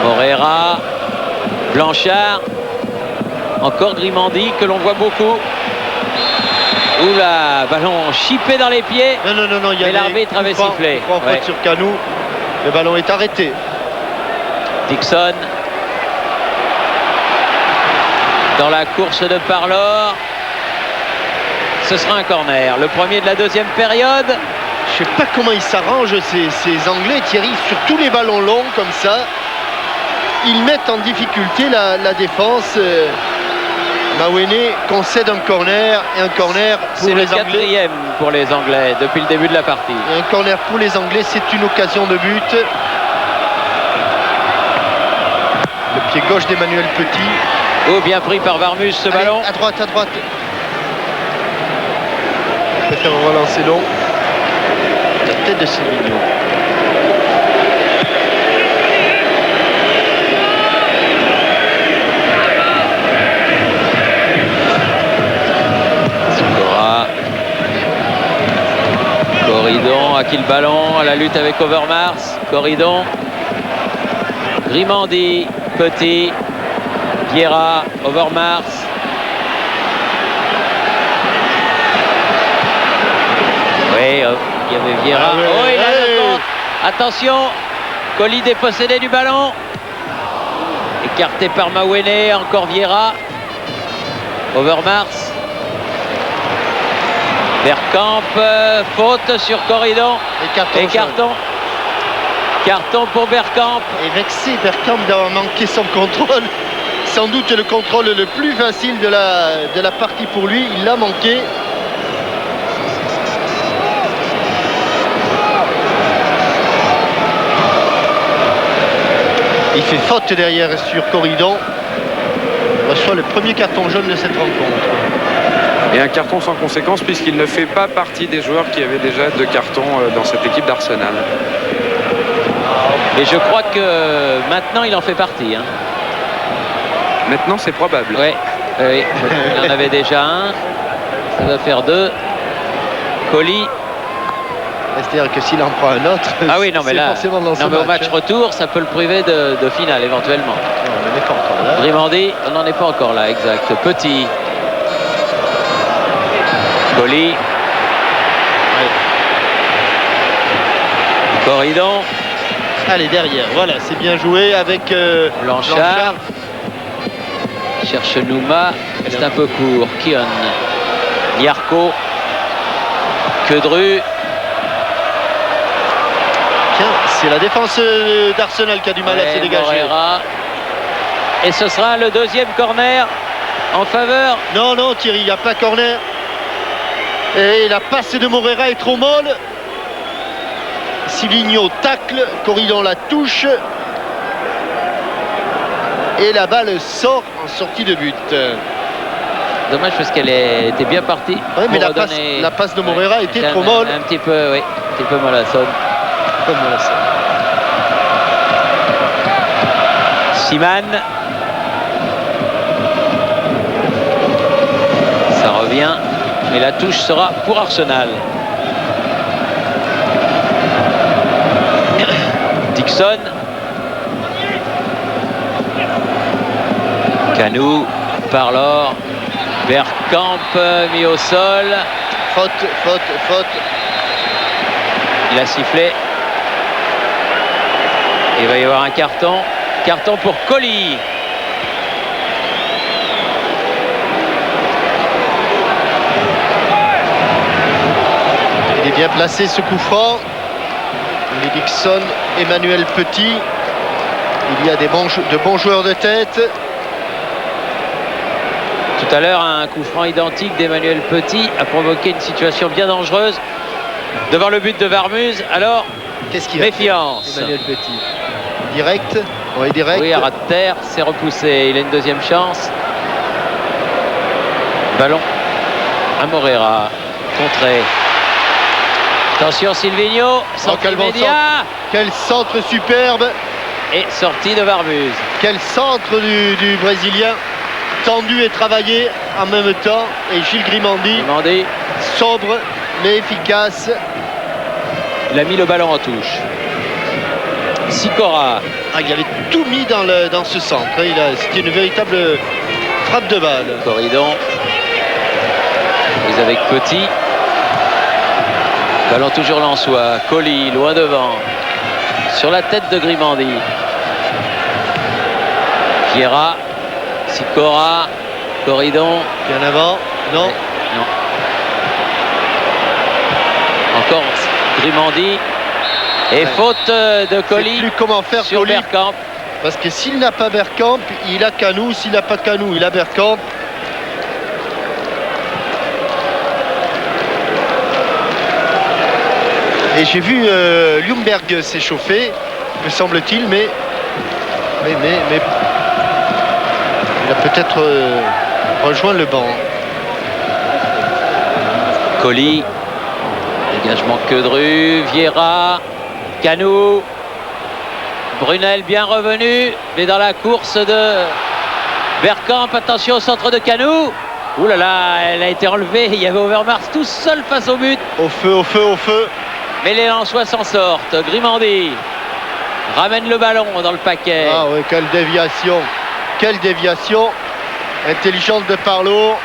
Morera. Blanchard. Encore Grimandi que l'on voit beaucoup. Oula, ballon chippé dans les pieds. Non, non, non, non, il y a Mais l'arbitre avait sifflé. Faute Ouais. sur Canou. Le ballon est arrêté. Dixon. Dans la course de Parlor. Ce sera un corner. Le premier de la deuxième période. Je ne sais pas comment ils s'arrangent, ces Anglais, Thierry, sur tous les ballons longs comme ça. Ils mettent en difficulté la défense. Mawene concède un corner et un corner pour C'est le les Anglais. quatrième pour les Anglais depuis le début de la partie. Et un corner pour les Anglais, c'est une occasion de but. Le pied gauche d'Emmanuel Petit. Oh, bien pris par Varmus ce Allez, ballon. à droite, à droite. Il préfère relancer long. La tête de Silvino. Sicora. Corridon à qui le ballon à la lutte avec Overmars. Corridon. Grimandi. Petit. Vieira. Overmars. Oui, il y avait Vieira. Ah ouais, Oh, il a ouais. le contre. Attention. Colli dépossédé du ballon. Écarté par Mawene. Encore Vieira. Overmars. Bergkamp. Faute sur Corridon. Et carton. Carton pour Bergkamp. Et vexé Bergkamp d'avoir manqué son contrôle. Sans doute le contrôle le plus facile de la partie pour lui. Il l'a manqué. Il fait faute derrière sur Corridon. Il reçoit le premier carton jaune de cette rencontre. Et un carton sans conséquence puisqu'il ne fait pas partie des joueurs qui avaient déjà 2 cartons dans cette équipe d'Arsenal. Et je crois que maintenant il en fait partie. Hein. Maintenant, c'est probable. Ouais, oui, il en avait déjà un. Ça va faire 2. Colli. C'est-à-dire que s'il en prend un autre, Ah oui, non mais c'est là, forcément dans ce non, mais au match hein. retour, ça peut le priver de finale éventuellement. Non, on n'est pas encore là. Grimandi, on n'en est pas encore là, exact. Petit. Colli. Corridon. Allez, derrière, voilà, c'est bien joué avec Blanchard. Cherche Nouma. C'est un peu court. Keown. Yarko. Quedru. Tiens, c'est la défense d'Arsenal qui a du mal à se dégager. Morera. Et ce sera le deuxième corner en faveur. Non, non, Thierry, il n'y a pas corner. Et la passe de Morera est trop molle. Silvino tacle, Corridon la touche. Et la balle sort en sortie de but. Dommage parce qu'elle était bien partie. Oui, mais pour la passe de Moreira était trop molle. Un petit peu, oui, un petit peu mollassonne. Siman. Ça revient, mais la touche sera pour Arsenal. Dixon. Canou, Parlor, Bergkamp mis au sol. Faute. Il a sifflé. Il va y avoir un carton. Carton pour Colli. Il est bien placé ce coup franc. Les Dixon, Emmanuel Petit. Il y a de bons joueurs de tête. Tout à l'heure, un coup franc identique d'Emmanuel Petit a provoqué une situation bien dangereuse devant le but de Varmuz. Alors, qu'est-ce qu'il méfiance. Emmanuel Petit. Direct. Oui, direct. Oui, à ras de terre, c'est repoussé. Il a une deuxième chance. Ballon à Moreira. Contré. Attention Silvino. Centre immédiat. Quel centre superbe. Et sortie de Varmuz. Quel centre du Brésilien. Tendu et travaillé en même temps. Et Gilles Grimandi. Sobre mais efficace. Il a mis le ballon en touche. Sikora. Il avait tout mis dans ce centre. C'était une véritable frappe de balle. Corridon. Vous avec Petit. Ballon toujours lensois. Colli loin devant. Sur la tête de Grimandi. Vieira. Sikora. Corridon. Bien avant. Non. Non. Encore Grimandi. Et faute de Colli plus comment faire sur Colli, Bergkamp. parce que s'il n'a pas Bergkamp, il a Canou. S'il n'a pas Canou, il a Bergkamp. Et j'ai vu Ljungberg s'échauffer, me semble-t-il, mais il a peut-être rejoint le banc. Colli. Dégagement Queudru. Vieira. Canou. Brunel bien revenu, mais dans la course de Bergkamp. Attention au centre de Canou. Ouh là là, elle a été enlevée. Il y avait Overmars tout seul face au but. Au feu. Mais les Lensois s'en sortent. Grimandi ramène le ballon dans le paquet. Ah oui, quelle déviation. Quelle déviation. Intelligente de Parlo.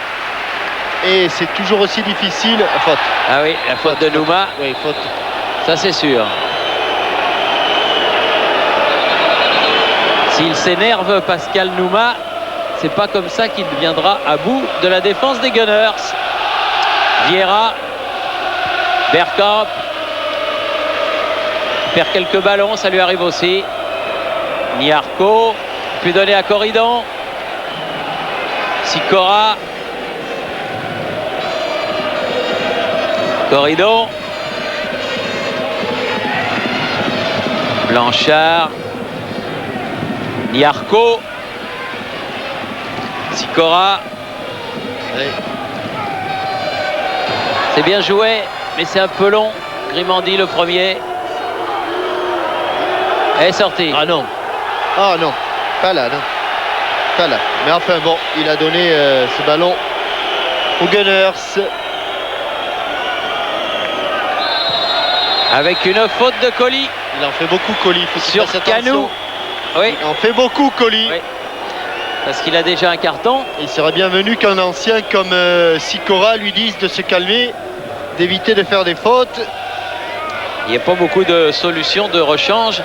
Et c'est toujours aussi difficile. Faute. Ah oui, la faute de Nouma. Oui, faute. Ça c'est sûr. S'il s'énerve, Pascal Nouma, c'est pas comme ça qu'il viendra à bout de la défense des Gunners. Vieira. Bergkamp. Perd quelques ballons, ça lui arrive aussi. Niarco. Puis donner à Corridon. Sikora. Corridon. Blanchard. Niarco. Sikora. Oui. C'est bien joué, mais c'est un peu long. Grimandi le premier. Elle est sortie. Ah non. Ah non. Pas là, non. Pas là. Mais enfin bon, il a donné ce ballon aux Gunners. Avec une faute de Colli. Il en fait beaucoup, Colli. Sur Canou. Oui. Il en fait beaucoup, Colli. Oui. Parce qu'il a déjà un carton. Il serait bienvenu qu'un ancien comme Sikora lui dise de se calmer, d'éviter de faire des fautes. Il n'y a pas beaucoup de solutions de rechange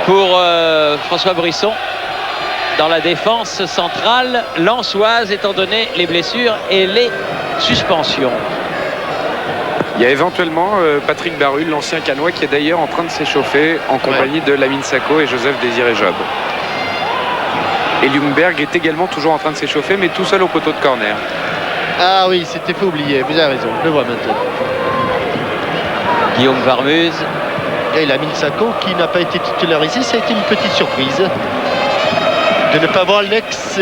pour François Brisson dans la défense centrale lensoise, étant donné les blessures et les suspensions. Il y a éventuellement Patrick Barul, l'ancien Canois, qui est d'ailleurs en train de s'échauffer en compagnie de Lamine Sacco et Joseph Désiré Job. Et Ljungberg est également toujours en train de s'échauffer, mais tout seul au poteau de corner. Ah oui, c'était fait oublier, vous avez raison, je le vois maintenant. Guillaume Varmuz. Et Lamine Sako qui n'a pas été titularisé, ça a été une petite surprise de ne pas voir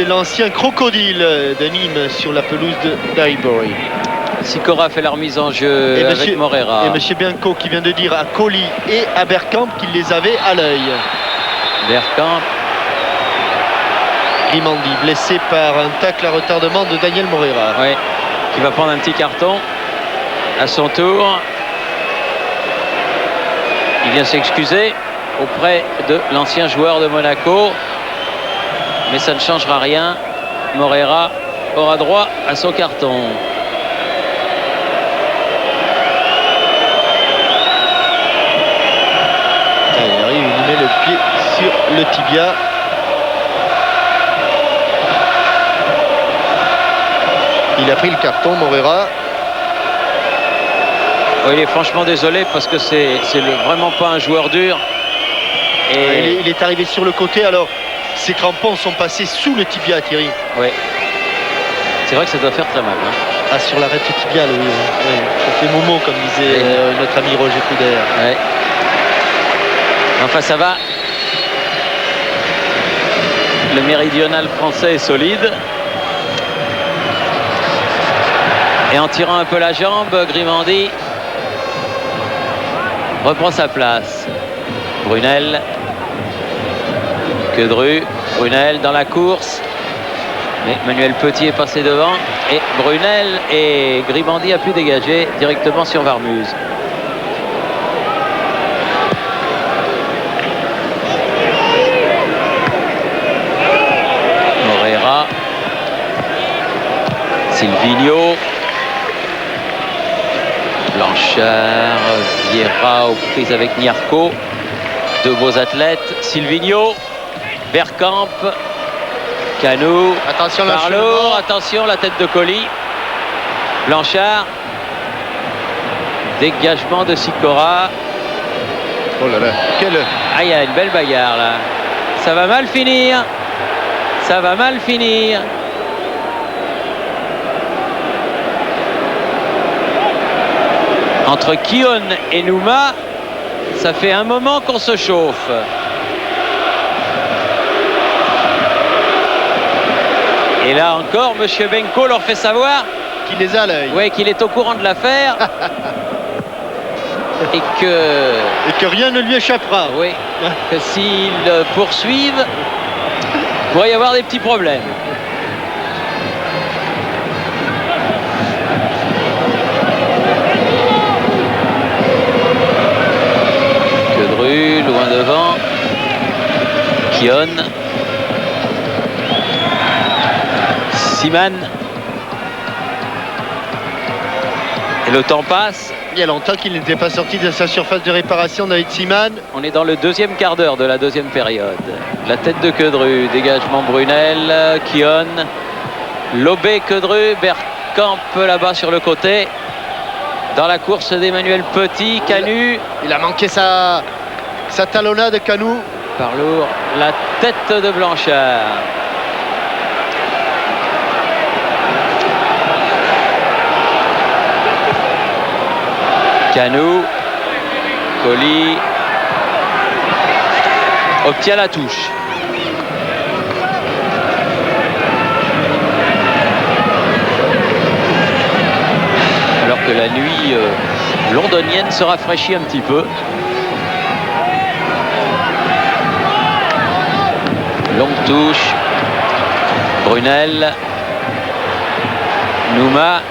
l'ancien crocodile de Nîmes sur la pelouse d'Highbury. Sikora fait la remise en jeu avec Moreira. Et M. Bianco qui vient de dire à Colli et à Bergkamp qu'il les avait à l'œil. Bergkamp. Grimandi blessé par un tacle à retardement de Daniel Moreira. Oui, qui va prendre un petit carton à son tour. Il vient s'excuser auprès de l'ancien joueur de Monaco. Mais ça ne changera rien. Moreira aura droit à son carton. Il arrive, il met le pied sur le tibia. Il a pris le carton, Moreira. Oui, il est franchement désolé parce que c'est vraiment pas un joueur dur. Et il est arrivé sur le côté, alors ses crampons sont passés sous le tibia, Thierry. Oui. C'est vrai que ça doit faire très mal. Hein. Ah, sur l'arête tibiale, oui. Ça fait Momo, comme disait notre ami Roger Couder. Ouais. Enfin, ça va. Le méridional français est solide. Et en tirant un peu la jambe, Grimandi reprend sa place. Brunel. Quedru. Brunel dans la course. Mais Manuel Petit est passé devant. Et Brunel et Grimandi a pu dégager directement sur Varmuse. Moreira. Silvino. Blanchard, Vieira aux prises avec Niarco. Deux beaux athlètes. Silvino, Bergkamp, Canou, attention, Parlo, attention la tête de Colli. Blanchard. Dégagement de Sikora. Oh là là, quelle... Ah, il y a une belle bagarre là. Ça va mal finir. Ça va mal finir. Entre Kion et Nouma, ça fait un moment qu'on se chauffe. Et là encore, M. Benko leur fait savoir qu'il les a à l'œil. Oui, qu'il est au courant de l'affaire. et que rien ne lui échappera. Oui, que s'ils poursuivent, il pourrait y avoir des petits problèmes. Loin devant. Kion. Siman. Et le temps passe. Il y a longtemps qu'il n'était pas sorti de sa surface de réparation, David Siman. On est dans le deuxième quart d'heure de la deuxième période. La tête de Quedru. Dégagement Brunel. Kion. Lobé Quedru. Bergkamp là-bas sur le côté. Dans la course d'Emmanuel Petit. Canu. Il a manqué sa talonnade, Canou. Parlour, la tête de Blanchard. Canou. Colli. Obtient la touche. Alors que la nuit londonienne se rafraîchit un petit peu. Longue touche. Brunel. Nouma.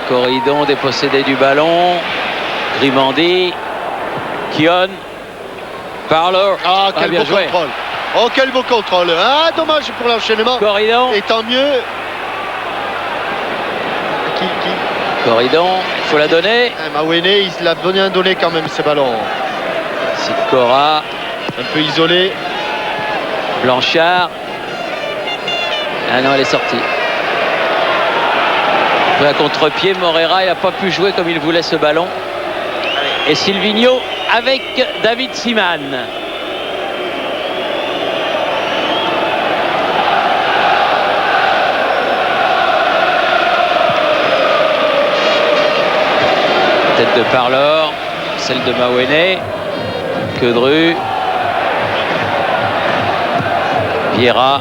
Corridon dépossédé du ballon. Grimandi. Kion. Parlo. Ah, quel beau contrôle. Oh, quel beau contrôle. Ah, dommage pour l'enchaînement. Corridon. Et tant mieux. Corridon, il faut la donner. Mawene, il l'a donné quand même, ce ballon. Sikora. Un peu isolé. Blanchard. Ah non, elle est sortie. Après, à contre-pied, Moreira n'a pas pu jouer comme il voulait ce ballon. Et Silvino avec David Siman. Tête de Parlor. celle de Mawene. Quedru. Vieira.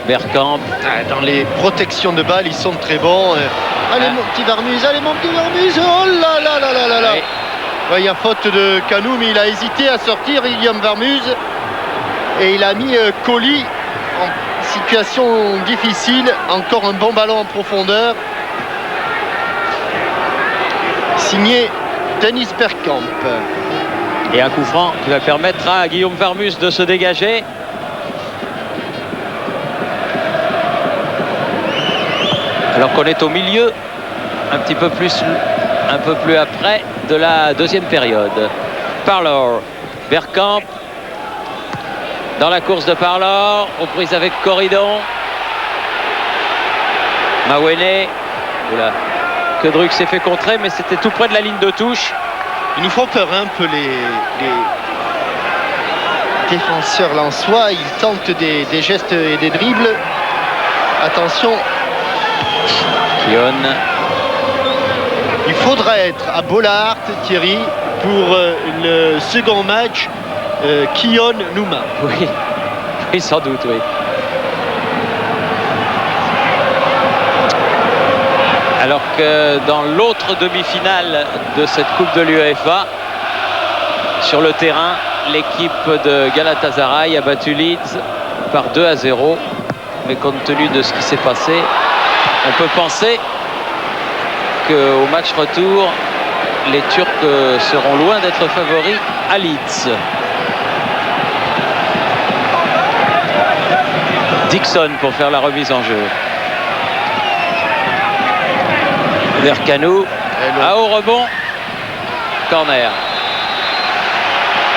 Bergkamp. Dans les protections de balles, ils sont très bons. Allez, mon petit Varmus, allez, mon petit Varmus. Oh là là là là là là. Oui. Ouais, il y a faute de Canou, mais il a hésité à sortir, Guillaume Varmus. Et il a mis Colli en situation difficile. Encore un bon ballon en profondeur. Signé Dennis Bergkamp. Et un coup franc qui va permettre à Guillaume Varmus de se dégager. Alors qu'on est au milieu, un peu plus après de la deuxième période. Parlour, Bergkamp dans la course de Parlour, aux prises avec Corridon. Mawene, oula, Quedru s'est fait contrer, mais c'était tout près de la ligne de touche. Ils nous font peur un peu les défenseurs lensois. Ils tentent des gestes et des dribbles. Attention. Kion. Il faudra être à Bollaert, Thierry, pour le second match. Kion Nouma. Oui. Oui, sans doute, oui. Alors que dans l'autre demi-finale de cette Coupe de l'UEFA, sur le terrain, l'équipe de Galatasaray a battu Leeds par 2-0. Mais compte tenu de ce qui s'est passé, on peut penser qu'au match retour, les Turcs seront loin d'être favoris à Leeds. Dixon pour faire la remise en jeu. Vers Canou. À haut rebond. Corner.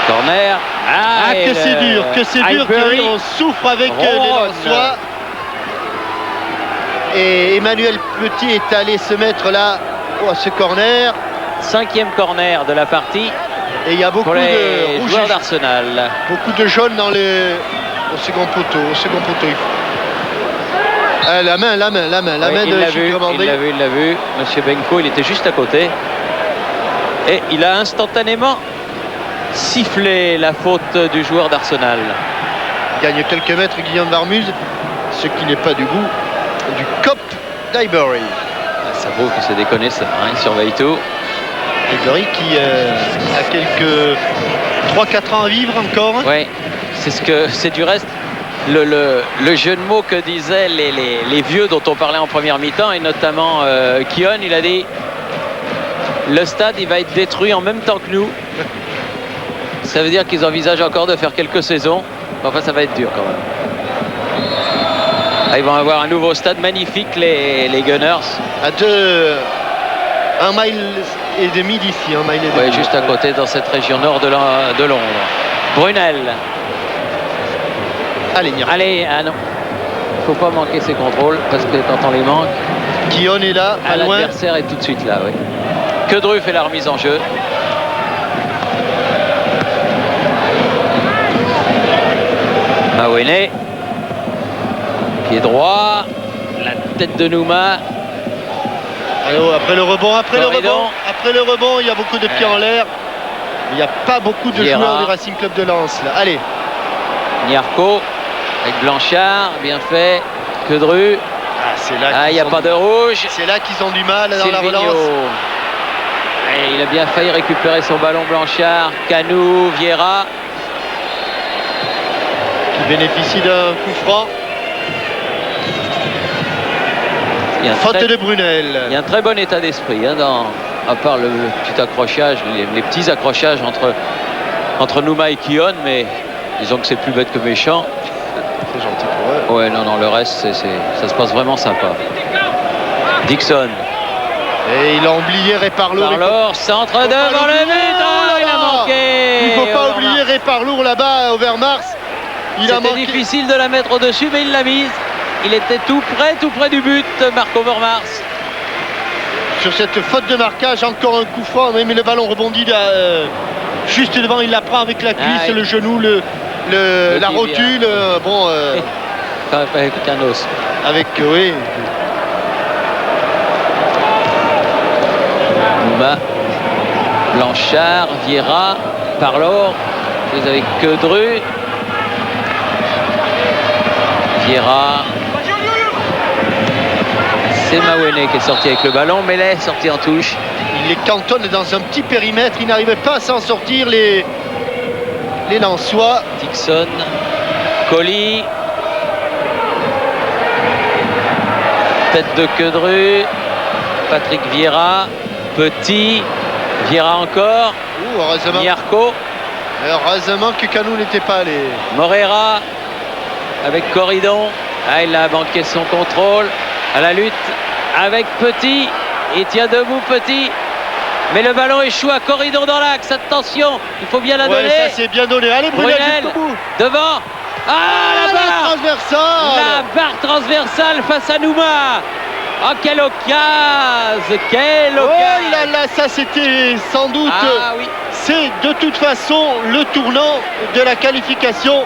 Corner. Ah, que c'est dur, Thierry, on souffre avec les Lensois. Et Emmanuel Petit est allé se mettre là à ce corner. 5e corner de la partie. Et il y a beaucoup de rouges joueurs d'Arsenal. Beaucoup de jaunes dans au second poteau. La main de Gilles Comandé. Il l'a vu. Monsieur Benko, il était juste à côté. Et il a instantanément sifflé la faute du joueur d'Arsenal. Il gagne quelques mètres, Guillaume Varmus, ce qui n'est pas du goût du Cop d'Highbury. Ça vaut que c'est déconné ça, hein, il surveille tout. Highbury qui a quelques 3-4 ans à vivre encore. Oui, c'est du reste le jeu de mots que disaient les vieux dont on parlait en première mi-temps, et notamment Kion. Il a dit le stade il va être détruit en même temps que nous. Ça veut dire qu'ils envisagent encore de faire quelques saisons. Enfin, ça va être dur quand même. Ah, ils vont avoir un nouveau stade magnifique, les Gunners. À 1 mile et demi d'ici. Oui, juste à côté, dans cette région nord de Londres. Brunel. Allez, ah non. Il ne faut pas manquer ses contrôles, parce que quand on les manque, Kion est là, pas loin. L'adversaire est tout de suite là, oui. Quedru fait la remise en jeu. Mawene. Pied droit. La tête de Nouma. Alors, après le rebond, il y a beaucoup de pieds en l'air. Il n'y a pas beaucoup de joueurs du Racing Club de Lens là. Allez. Niarco avec Blanchard, bien fait. Quedru. Il n'y a pas de rouge. C'est là qu'ils ont du mal dans la relance. Et il a bien failli récupérer son ballon, Blanchard. Canou, Vieira. Qui bénéficie d'un coup franc. Faute de Brunel. Il y a un très bon état d'esprit, hein, à part le petit accrochage, les petits accrochages entre Nouma et Kion, mais disons que c'est plus bête que méchant. C'est gentil pour eux. Ouais, non, le reste, ça se passe vraiment sympa. Dixon. Et il a oublié Réparlour. Parlour, centre devant le but. Il a manqué. Il ne faut pas oublier Réparlour là-bas, Overmars. C'était difficile de la mettre au-dessus, mais il l'a mise. Il était tout près du but, Marc Overmars. Sur cette faute de marquage, encore un coup franc, mais le ballon rebondit juste devant, il la prend avec la cuisse, le genou, la rotule. Bon, avec un os. Oui. Nouma. Blanchard, Vieira, Parlo. Vous avez Quedru. Vieira. C'est Mawene qui est sorti avec le ballon. Mellet sorti en touche. Il les cantonne dans un petit périmètre. Il n'arrivait pas à s'en sortir, les Lensois. Dixon. Colli. Tête de Quedru. Patrick Vieira. Petit. Vieira encore. Heureusement. Miarco. Heureusement que Canou n'était pas allé. Morera avec Corridon. Ah, il a manqué son contrôle. À la lutte avec Petit. Il tient debout Petit. Mais le ballon échoue à Corridon dans l'axe. Attention, il faut bien la donner. Ça c'est bien donné. Allez Brunel, jusqu'au bout. Devant. Ah, la barre transversale. La barre transversale face à Nouma. Oh, quelle occasion. Quelle occasion. Oh là là, ça c'était sans doute. Ah oui. C'est de toute façon le tournant de la qualification,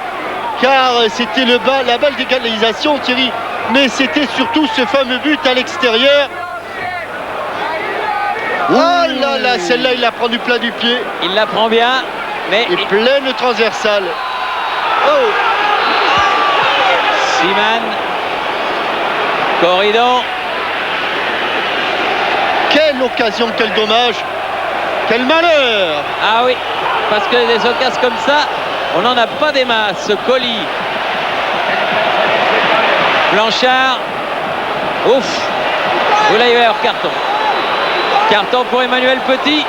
car c'était la balle d'égalisation, Thierry, mais c'était surtout ce fameux but à l'extérieur. Oh là là, celle-là il la prend du plat du pied. Il la prend bien, mais et pleine transversale. Oh, Siman, Corridon. Quelle occasion, quel dommage, quel malheur. Ah oui, parce que des occasions comme ça, on n'en a pas des masses. Colli. Blanchard. Ouf. Vous l'avez hors carton. Carton pour Emmanuel Petit.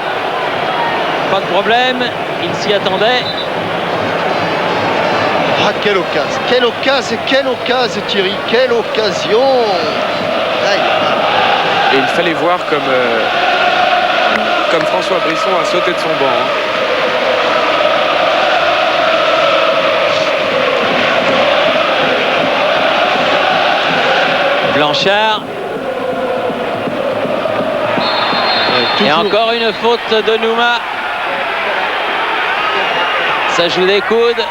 Pas de problème, il s'y attendait. Ah, quelle occasion, Thierry, quelle occasion. Aïe. Et il fallait voir comme François Brisson a sauté de son banc. Blanchard. Et encore une faute de Nouma. Ça joue des coudes.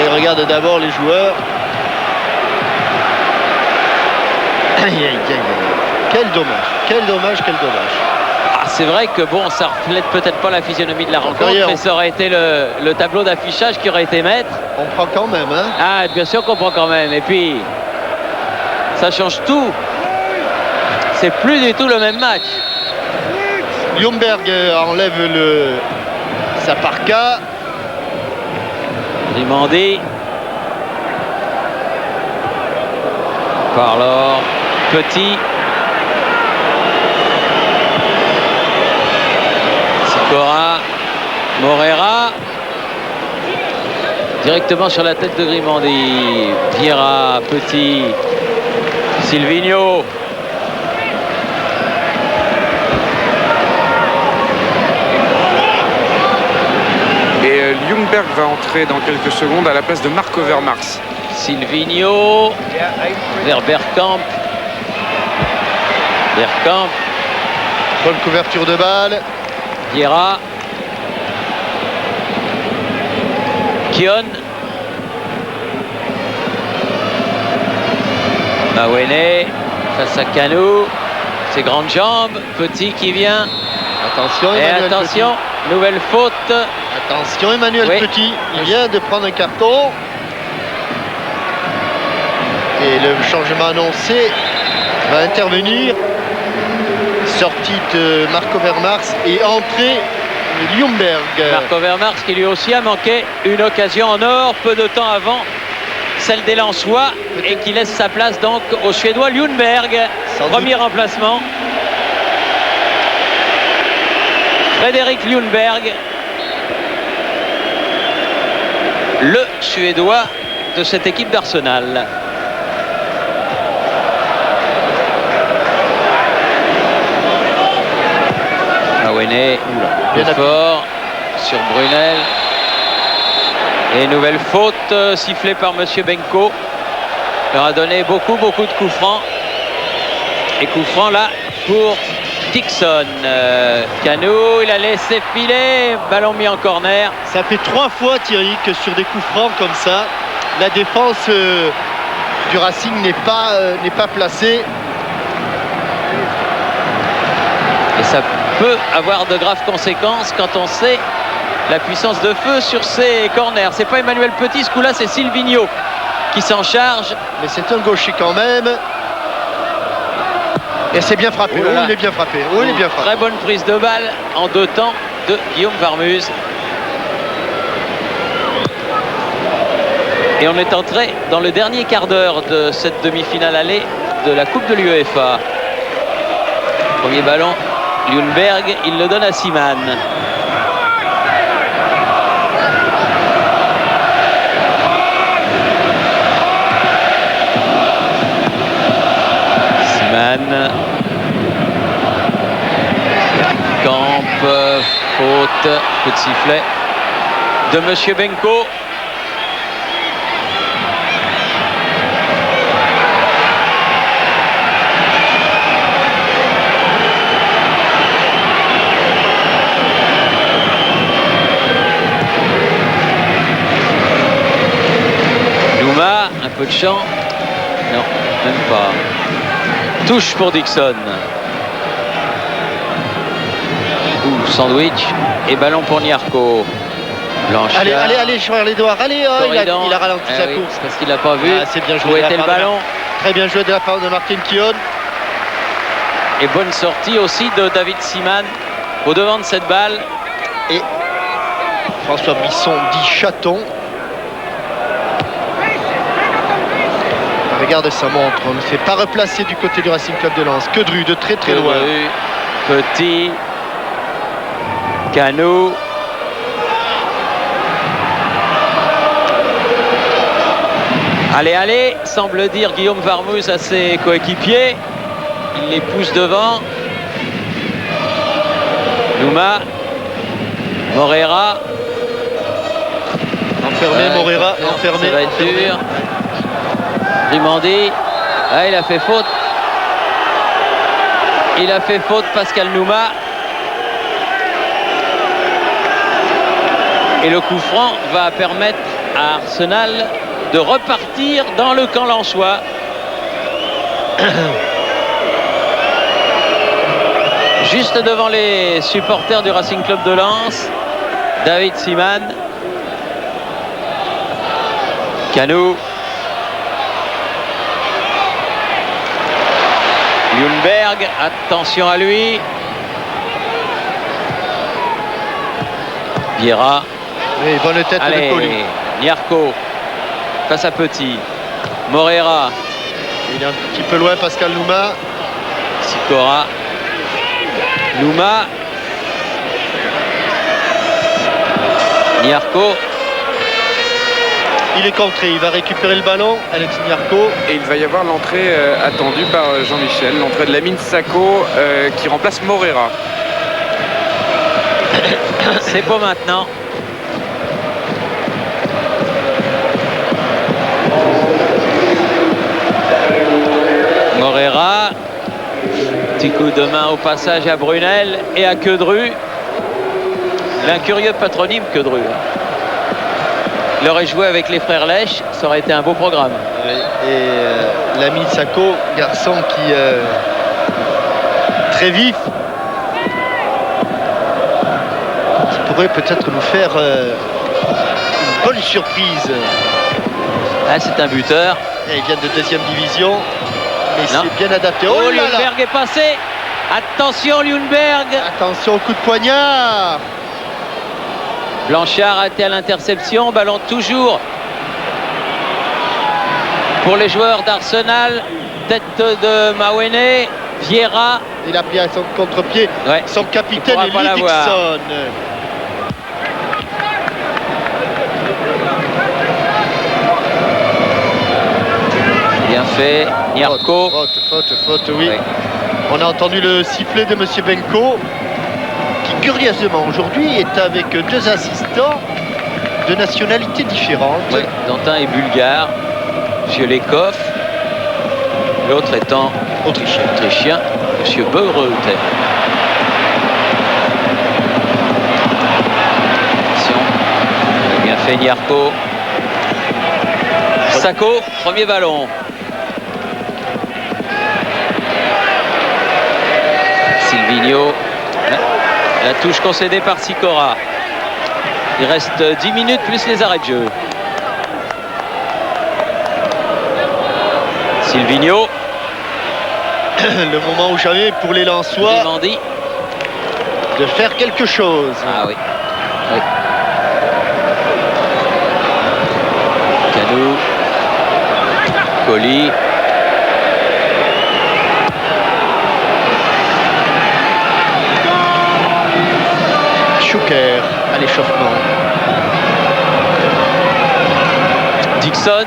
Et regarde d'abord les joueurs. Aïe, aïe, aïe, aïe. Quel dommage, quel dommage, quel dommage. Ah, c'est vrai que bon, ça reflète peut-être pas la physionomie de la rencontre, mais ça aurait été le tableau d'affichage qui aurait été maître. On prend quand même, hein. Ah, bien sûr qu'on prend quand même. Et puis, ça change tout. C'est plus du tout le même match. Ljungberg enlève sa parka. Grimandi. Parlor. Petit. Sicora. Morera. Directement sur la tête de Grimandi. Vieira. Petit. Silvino. Et Ljungberg va entrer dans quelques secondes à la place de Marc Overmars. Silvino vers Bergkamp. Bergkamp. Bonne couverture de balle. Vieira. Kion. Mawene face à Canou. Ses grandes jambes. Petit qui vient. Attention, Et Emmanuel attention, Petit. nouvelle faute. Attention, Emmanuel Oui. Petit. Il vient de prendre un carton. Et le changement annoncé va intervenir. Sortie de Marc Overmars et entrée de Ljungberg. Marc Overmars qui lui aussi a manqué une occasion en or peu de temps avant celle des Lensois et qui laisse sa place donc au Suédois Ljungberg. Premier remplacement. Frédéric Ljungberg, le Suédois de cette équipe d'Arsenal. Mawene, Bien fort sur Brunel. Et nouvelle faute sifflée par Monsieur Benko. Il leur a donné beaucoup de coups francs. Et coups francs là pour Dixon. Canou, il a laissé filer. Ballon mis en corner. Ça fait 3 fois, Thierry, que sur des coups francs comme ça, la défense du Racing n'est pas placée. Et ça peut avoir de graves conséquences quand on sait la puissance de feu sur ces corners. C'est pas Emmanuel Petit ce coup-là, c'est Silvino qui s'en charge. Mais c'est un gaucher quand même. Et c'est bien frappé. Oh là là. Il est bien frappé. Il est bien frappé. Très bonne prise de balle en 2 temps de Guillaume Varmuz. Et on est entré dans le dernier quart d'heure de cette demi-finale allée de la Coupe de l'UEFA. Premier ballon, Ljungberg, il le donne à Siman. Camp, faute, coup de sifflet de Monsieur Benko. Nouma, un peu de champ. Non, même pas. Touche pour Dixon. Sandwich et ballon pour Niarko. Blanchard. Allez, joueur les doigts. Allez, il a ralenti sa course. Parce qu'il n'a pas vu. C'est bien Où joué. était le ballon? Très bien joué de la part de Martin Keown. Et bonne sortie aussi de David Siman au devant de cette balle. Et François Bisson dit chaton. Regarde sa montre. On ne fait pas replacer du côté du Racing Club de Lens. Que Dru de très très loin. Petit. Cano. Allez, semble dire Guillaume Varmuz à ses coéquipiers. Il les pousse devant. Nouma. Moreira. Enfermé, Moreira. Enfermé. Ça va être dur. Grimandi. Ah, il a fait faute. Il a fait faute, Pascal Nouma. Et le coup franc va permettre à Arsenal de repartir dans le camp lensois. Juste devant les supporters du Racing Club de Lens, David Siman. Cano. Ljungberg, attention à lui. Vieira. Oui, bonne tête Allez, de Colli. Niarko face à Petit. Moreira. Il est un petit peu loin, Pascal Nouma. Sikora. Nouma. Niarko. Il est contré, il va récupérer le ballon, Alex Niarko. Et il va y avoir l'entrée attendue par Jean-Michel, l'entrée de Lamine Sako qui remplace Moreira. C'est pour maintenant. Moreira. Petit coup de main au passage à Brunel et à Quedru. L'incurieux patronyme Quedru. Il aurait joué avec les frères Lèche, ça aurait été un beau programme. Et l'ami Sako, garçon qui très vif, qui pourrait peut-être nous faire une bonne surprise. Ah, c'est un buteur. Et il vient de 2e division, mais Non. c'est bien adapté. Oh, Oh là là! Ljungberg est passé. Attention, Ljungberg. Attention au coup de poignard. Blanchard a été à l'interception. Ballon toujours pour les joueurs d'Arsenal. Tête de Mawene. Vieira. Il a pris à son contre-pied. Ouais. Son capitaine Il pourra est pas Lee l'avoir. Dixon. Bien fait. Niarko. Faute, oui. Ouais. On a entendu le sifflet de Monsieur Benko, qui curieusement aujourd'hui est avec 2 assistants de nationalités différentes. Ouais, dont un est bulgare, M. Lekov, l'autre étant autrichien, M. Beureuther. Attention, il a bien fait Niarko. Sako, premier ballon. Silvino. La touche concédée par Sikora. Il reste 10 minutes plus les arrêts de jeu. Silvino. Le moment ou jamais pour les Lensois Dimandi. de faire quelque chose. Ah oui. Oui. Canou. Colli. Schuker à l'échauffement. Dixon.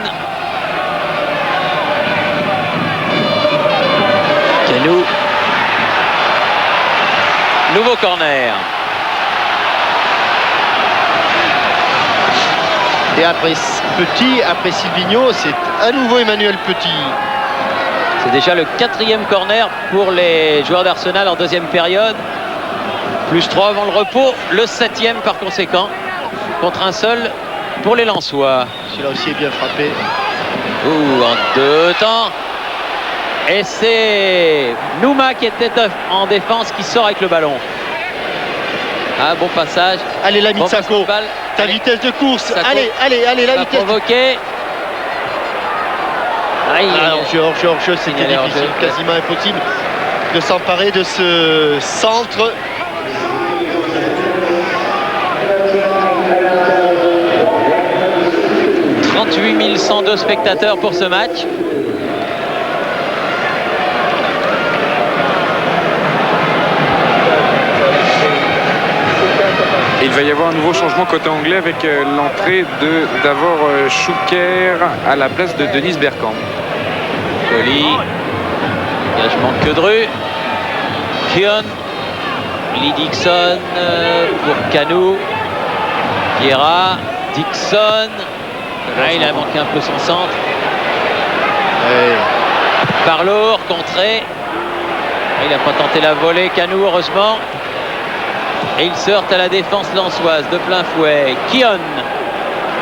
Canou. Nouveau corner. Et après Petit, après Silvino, c'est à nouveau Emmanuel Petit. C'est déjà le 4e corner pour les joueurs d'Arsenal en deuxième période. Plus 3 avant le repos, le 7e par conséquent. Contre un seul pour les Lensois. Celui-là aussi est bien frappé. Ouh, en 2 temps. Et c'est Nouma qui était en défense qui sort avec le ballon. Ah, bon passage. Allez, l'ami Bon Sako, passe de balle. ta Allez, vitesse de course. Sako. Allez, la ça a vitesse. provoqué. Aïe, Hors-jeu, c'était Signalé difficile, hors-jeu. quasiment impossible de s'emparer de ce centre. « 38 102 spectateurs pour ce match. Et il va y avoir un nouveau changement côté anglais avec l'entrée de Davor Schuker à la place de Dennis Bergkamp. Colli. Engagement que Dru. Kion. Lee Dixon pour Canou. Vieira. Dixon. Ah, il a manqué un peu son centre. Parlour, contré. Il n'a pas tenté la volée, Canou, heureusement. Et il se heurte à la défense lensoise de plein fouet. Kion.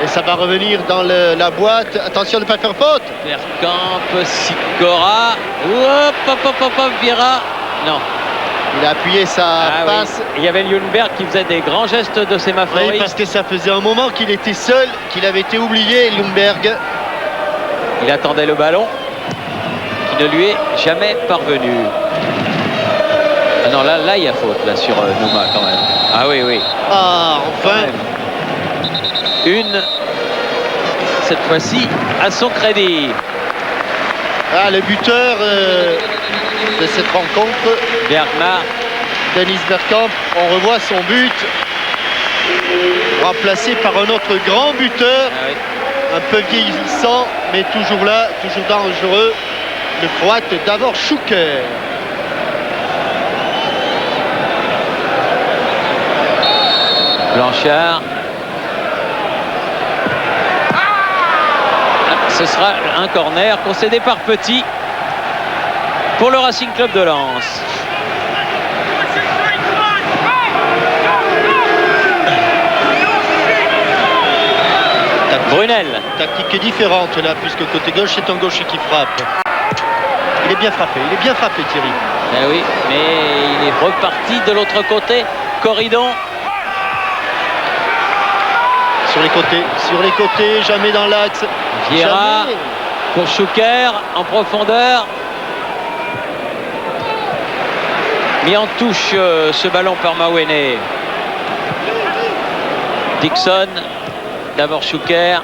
Et ça va revenir dans la boîte. Attention de ne pas faire faute. Bergkamp, Sikora. Hop, Vieira. Non. Il a appuyé sa passe. Oui. Il y avait Ljungberg qui faisait des grands gestes de sémaphoriste. Oui, parce que ça faisait un moment qu'il était seul, qu'il avait été oublié, Ljungberg. Il attendait le ballon qui ne lui est jamais parvenu. Ah non, là il y a faute là sur Nouma quand même. Ah oui. Ah, enfin. Une, cette fois-ci, à son crédit. Ah, le buteur de cette rencontre, Bergmar. Dennis Bergkamp, on revoit son but remplacé par un autre grand buteur, Ah oui. un peu vieillissant, mais toujours là, toujours dangereux, le Croate Davor Schuker. Blanchard. Ce sera un corner concédé par Petit pour le Racing Club de Lens. Brunel. Tactique différente là, puisque côté gauche, c'est un gaucher qui frappe. Il est bien frappé Thierry. Eh oui, mais il est reparti de l'autre côté. Corridon. Sur les côtés, jamais dans l'axe. Vieira Jamais. pour Schuker en profondeur. Mis en touche ce ballon par Mawene. Dixon. D'abord Schuker.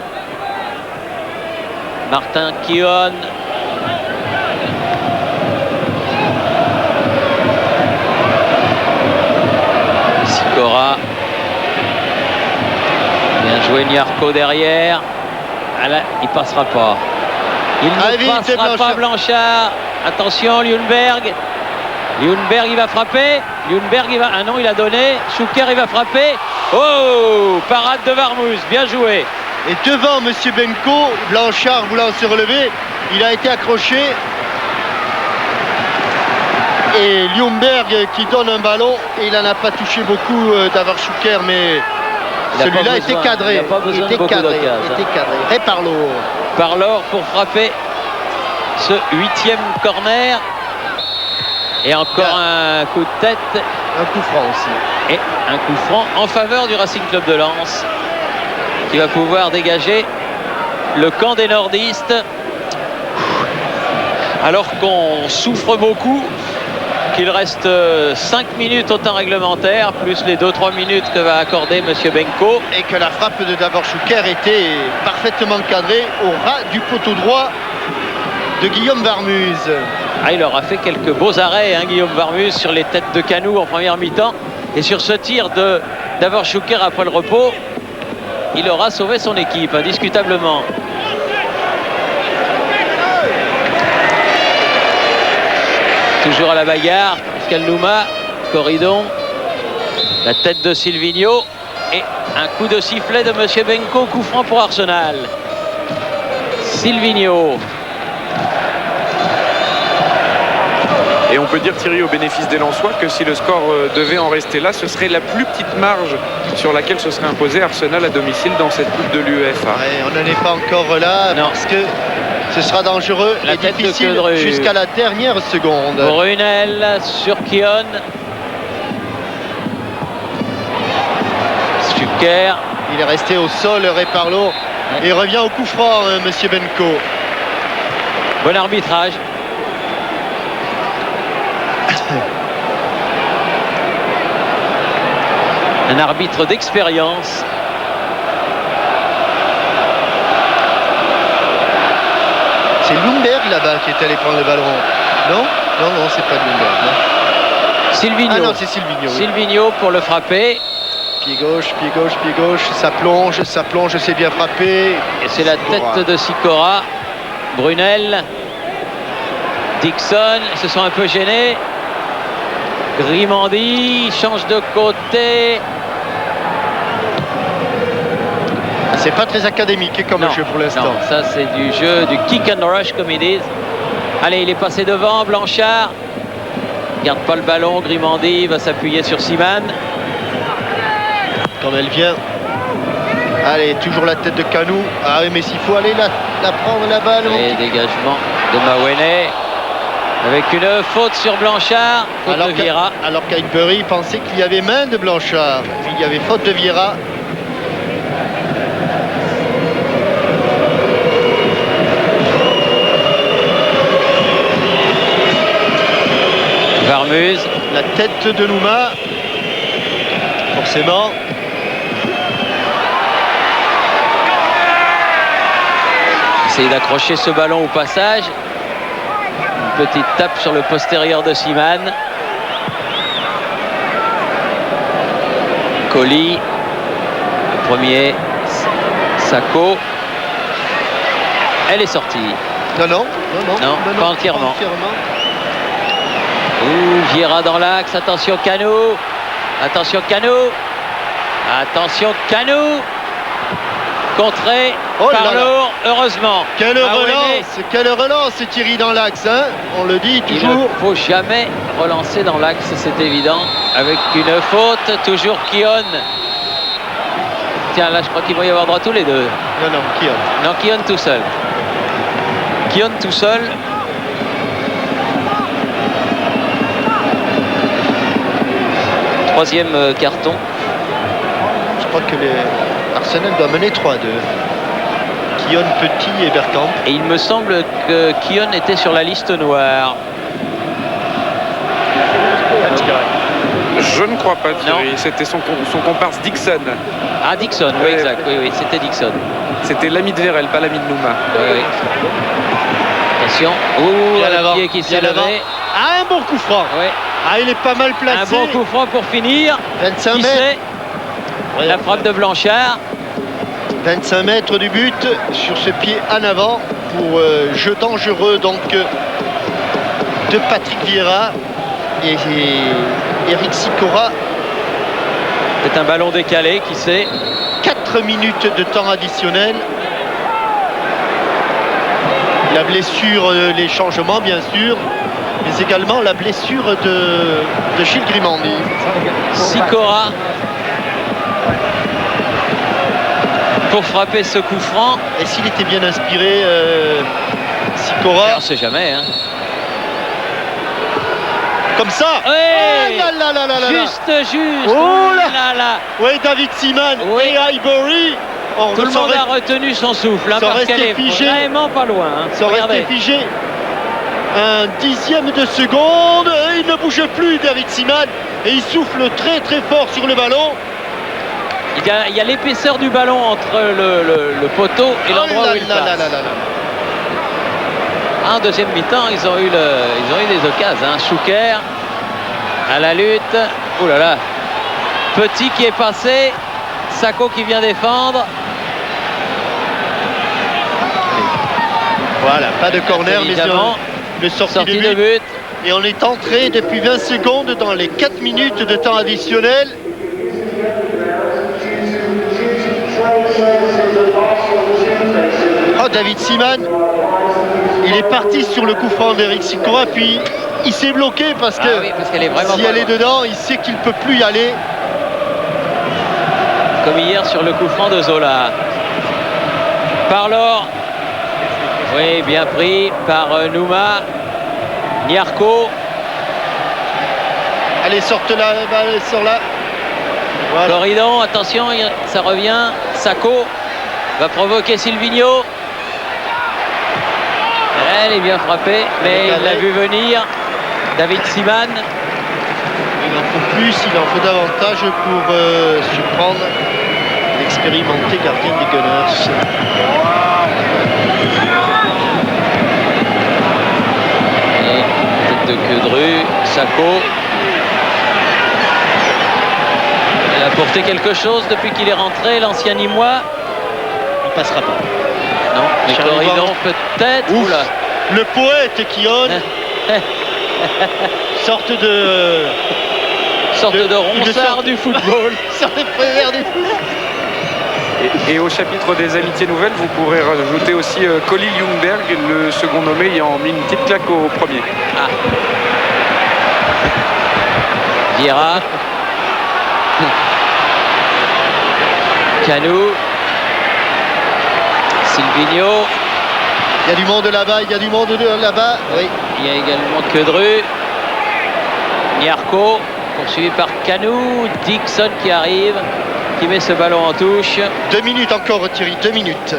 Martin Kion. Sikora. Bien joué Nyarko derrière. Ah là, il passera pas. Il ne passera pas Blanchard. Attention, Ljungberg. Ljungberg, il va frapper. Ljungberg, il va... Ah non, il a donné. Schuker, il va frapper. Oh, parade de Varmouze. Bien joué. Et devant Monsieur Benko, Blanchard voulant se relever, il a été accroché. Et Ljungberg qui donne un ballon, et il n'en a pas touché beaucoup Davor Schuker, mais celui-là était cadré. Il n'a pas besoin de beaucoup d'occasions. Répare-l'eau. Parlor pour frapper ce 8e corner. Et encore un coup de tête. Un coup franc aussi. Et un coup franc en faveur du Racing Club de Lens, qui va pouvoir dégager le camp des nordistes. Alors qu'on souffre beaucoup, qu'il reste 5 minutes au temps réglementaire, plus les 2-3 minutes que va accorder M. Benko. Et que la frappe de Davor Schuker était parfaitement cadrée au ras du poteau droit de Guillaume Varmuse. Ah, il aura fait quelques beaux arrêts, hein, Guillaume Varmuse, sur les têtes de Canou en première mi-temps. Et sur ce tir de Davor Schuker après le repos, il aura sauvé son équipe, indiscutablement. Toujours à la bagarre, Pascal Nouma, Corridon, la tête de Silvino et un coup de sifflet de M. Benko, coup franc pour Arsenal. Silvino. Et on peut dire, Thierry, au bénéfice des Lensois, que si le score devait en rester là, ce serait la plus petite marge sur laquelle se serait imposé Arsenal à domicile dans cette coupe de l'UEFA. Ouais, on n'en est pas encore là, non, parce que ce sera dangereux la et tête difficile de jusqu'à la dernière seconde. Brunel sur Kion. Schuker. Il est resté au sol, Réparlo. Et il revient au coup franc, monsieur Benko. Bon arbitrage. Un arbitre d'expérience. C'est Lundberg là-bas qui est allé prendre le ballon. Non? Non, c'est pas Lundberg. Non. Silvino. Ah non, c'est Silvino. Oui. Silvino pour le frapper. Pied gauche, pied gauche, pied gauche. Ça plonge, c'est bien frappé. Et c'est la tête de Sikora. Brunel. Dixon, ils se sont un peu gênés. Grimandi change de côté. C'est pas très académique comme jeu pour l'instant. Non, ça c'est du jeu, du kick and rush comme ils disent. Allez, il est passé devant, Blanchard. Garde pas le ballon, Grimandi va s'appuyer sur Siman. Comme elle vient. Allez, toujours la tête de Canou. Ah oui, mais s'il faut aller la prendre la balle. Et dégagement de Mawene. Avec une faute sur Blanchard. Faute de Vieira. Alors qu'Aigbury pensait qu'il y avait main de Blanchard. Puis il y avait faute de Vieira. Varmuse. La tête de Nouma. Forcément. Essayer d'accrocher ce ballon au passage. Une petite tape sur le postérieur de Siman. Colli. Le premier. Sacco. Elle est sortie. Non, pas entièrement. Ouh, Vieira dans l'axe. Attention Canou. Attention Canou. Attention Canou. Contré par Lourd, heureusement. Quelle relance, Thierry dans l'axe, hein, on le dit toujours. Il ne faut jamais relancer dans l'axe, c'est évident. Avec une faute, toujours Kion. Tiens, là je crois qu'il va y avoir droit tous les deux. Non, Kion. Non, Kion tout seul. Kion tout seul. Troisième carton. Je crois que Arsenal doit mener 3-2. Kion, Petit et Bergkamp. Et il me semble que Kion était sur la liste noire. Je ne crois pas, Thierry. C'était son comparse Dixon. Ah, Dixon, oui, exact. Oui, c'était Dixon. C'était l'ami de Vérel, pas l'ami de Nouma. Oui. Attention. Ouh, le pied qui s'est levé. Ah, un bon coup franc. Oui. Ah, il est pas mal placé. Un bon coup franc pour finir. 25 mètres. La frappe de Blanchard. 25 mètres du but sur ce pied en avant pour jeu dangereux donc de Patrick Vieira et Eric Sikora. C'est un ballon décalé, qui sait. 4 minutes de temps additionnel. La blessure, les changements bien sûr, mais également la blessure de Gilles Grimandi. pour frapper ce coup franc. Et s'il était bien inspiré, Sicora. On ne sait jamais. Hein. Comme ça. Ouais. Oh là là là là là. Juste. Oh là. Là là. Oui, David Seaman Oui. et Highbury. Tout le monde a retenu son souffle, hein, ça parce qu'elle restait est figé. vraiment pas loin. Hein. Ça restait Regardez. figé. Un dixième de seconde. Et il ne bouge plus, David Seaman. Et il souffle très très fort sur le ballon. Il y a l'épaisseur du ballon entre le poteau et l'endroit où il passe. En deuxième mi-temps, ils ont eu des occasions. Hein. Chouker à la lutte. Ouh là là. Petit qui est passé. Sako qui vient défendre. Voilà, pas de corner, mais Évidemment, le sortie sortie de de but. but. Et on est entré depuis 20 secondes dans les 4 minutes de temps additionnel. Oh, David Seaman, il est parti sur le coup franc d'Eric Sicora, puis il s'est bloqué parce que oui, parce qu'elle est vraiment si pas elle est loin. dedans, il sait qu'il ne peut plus y aller. Comme hier sur le coup franc de Zola. Parlor. Oui, bien pris par Nouma. Niarko. Allez, sorte là, sort là. Voilà. Corridon, attention, ça revient. Sako va provoquer Silvino. Elle est bien frappée, mais il l'a vu venir. David Seaman. Il en faut plus, il en faut davantage pour surprendre l'expérimenté gardien des Gunners. Et tête de Queudru, Sako. Il a apporté quelque chose depuis qu'il est rentré, l'ancien Nîmois. Il passera pas. Non, mais Charlie Corridon Brown. peut-être. Ouf. Oula. Le poète Kion, sorte de Sorte de ronsard sorte- du football. sorte de prévert du foot. Et au chapitre des amitiés nouvelles, vous pourrez rajouter aussi Colin Ljungberg, le second nommé ayant mis une petite claque au premier. Ah. Vieira. Canou. Silvino. Il y a du monde là-bas, il y a du monde là-bas. Oui. Il y a également Queudru. Niarko. Poursuivi par Canou. Dixon qui arrive. Qui met ce ballon en touche. 2 minutes encore, Thierry, 2 minutes.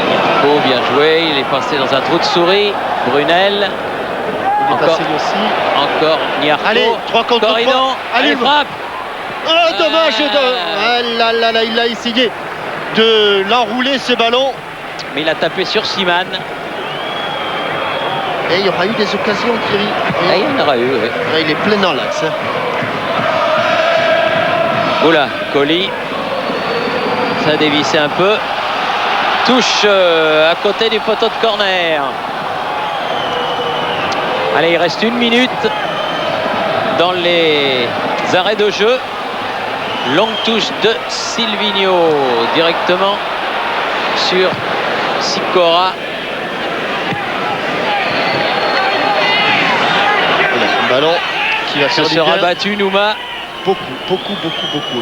Niarko, bien joué. Il est passé dans un trou de souris. Brunel. Il est Encore. passé aussi. Encore Niarko. Allez, 3 contre 3. Corridon. Allez, Elle frappe. Oh, dommage. Ah là là là, il a essayé de l'enrouler ce ballon. Mais il a tapé sur Seaman. Et il y aura eu des occasions, Thierry. Ah, il y en aura eu, oui. Ah, il est plein dans l'axe. Hein. Oula, Colli. Ça a dévissé un peu. Touche à côté du poteau de corner. Allez, il reste 1 minute dans les arrêts de jeu. Longue touche de Silvino directement sur Sicora. Un ballon qui va Se faire du sera bien. battu Nouma. Beaucoup.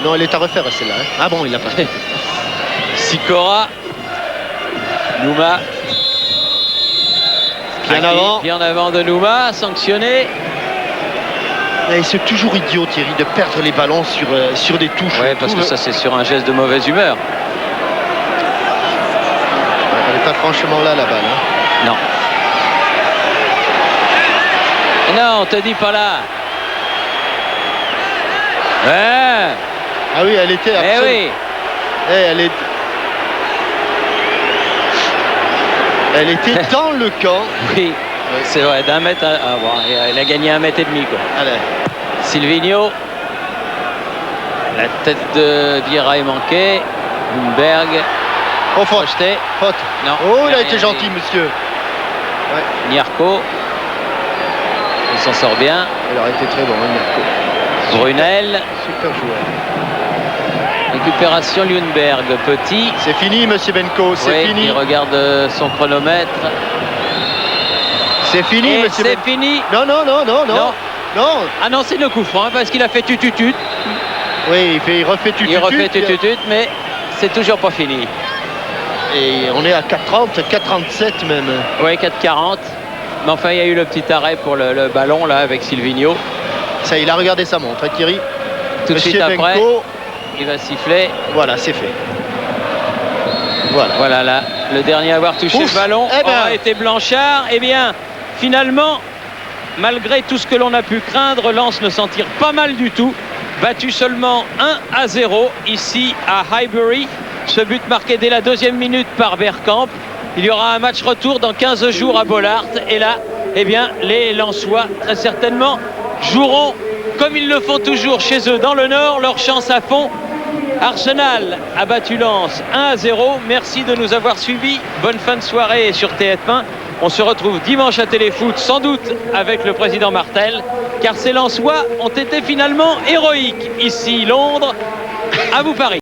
Non, elle est à refaire celle-là. Hein. Ah bon, il l'a pas fait. Sicora. Nouma. Bien avant. Bien en avant de Nouma, sanctionné. Et c'est toujours idiot, Thierry, de perdre les ballons sur des touches. Ouais, parce que ça c'est sur un geste de mauvaise humeur. Elle n'est pas franchement là, la balle. Hein. Non. Non, on te dit pas là. Ouais. Ah oui, elle était Eh absolument. oui. Elle était dans le camp. Oui. C'est vrai, d'1 mètre à bon, il a gagné 1,5 mètre. Quoi. Allez. Silvino. La tête de Vieira est manquée. Bloomberg. Oh, faute. Projeté. Faute. Non. Oh, il a rien été dit. gentil, monsieur. Ouais. Niarko. Il s'en sort bien. Elle aurait été très bon, hein, Mirko. Brunel. Super joueur. Récupération Ljungberg. Petit. C'est fini, monsieur Benko. C'est Oui, fini. il regarde son chronomètre. C'est fini, Et monsieur c'est Benko. fini. Non. Non. Non. Ah non, c'est le coup franc parce qu'il a fait tututut. Oui, il refait tututut. Il refait tututut, mais c'est toujours pas fini. Et on est à 4,30, 4,37 même. Oui, 4,40. Mais enfin, il y a eu le petit arrêt pour le ballon là avec Silvino. Ça, il a regardé sa montre, hein, Thierry. Tout de suite après, Benko, il va siffler. voilà, c'est fait. Voilà. Voilà là, le dernier à avoir touché Ouf, le ballon eh ben. aura été Blanchard. Eh bien, finalement, malgré tout ce que l'on a pu craindre, Lens ne s'en tire pas mal du tout. Battu seulement 1-0 ici à Highbury. Ce but marqué dès la 2e minute par Bergkamp. Il y aura un match retour dans 15 jours à Bollaert. Et là, eh bien, les Lensois, très certainement, joueront comme ils le font toujours chez eux dans le Nord, leur chance à fond. Arsenal a battu Lens 1-0. Merci de nous avoir suivis. Bonne fin de soirée sur TF1. On se retrouve dimanche à Téléfoot, sans doute avec le président Martel, car ces Lensois ont été finalement héroïques. Ici Londres, à vous Paris.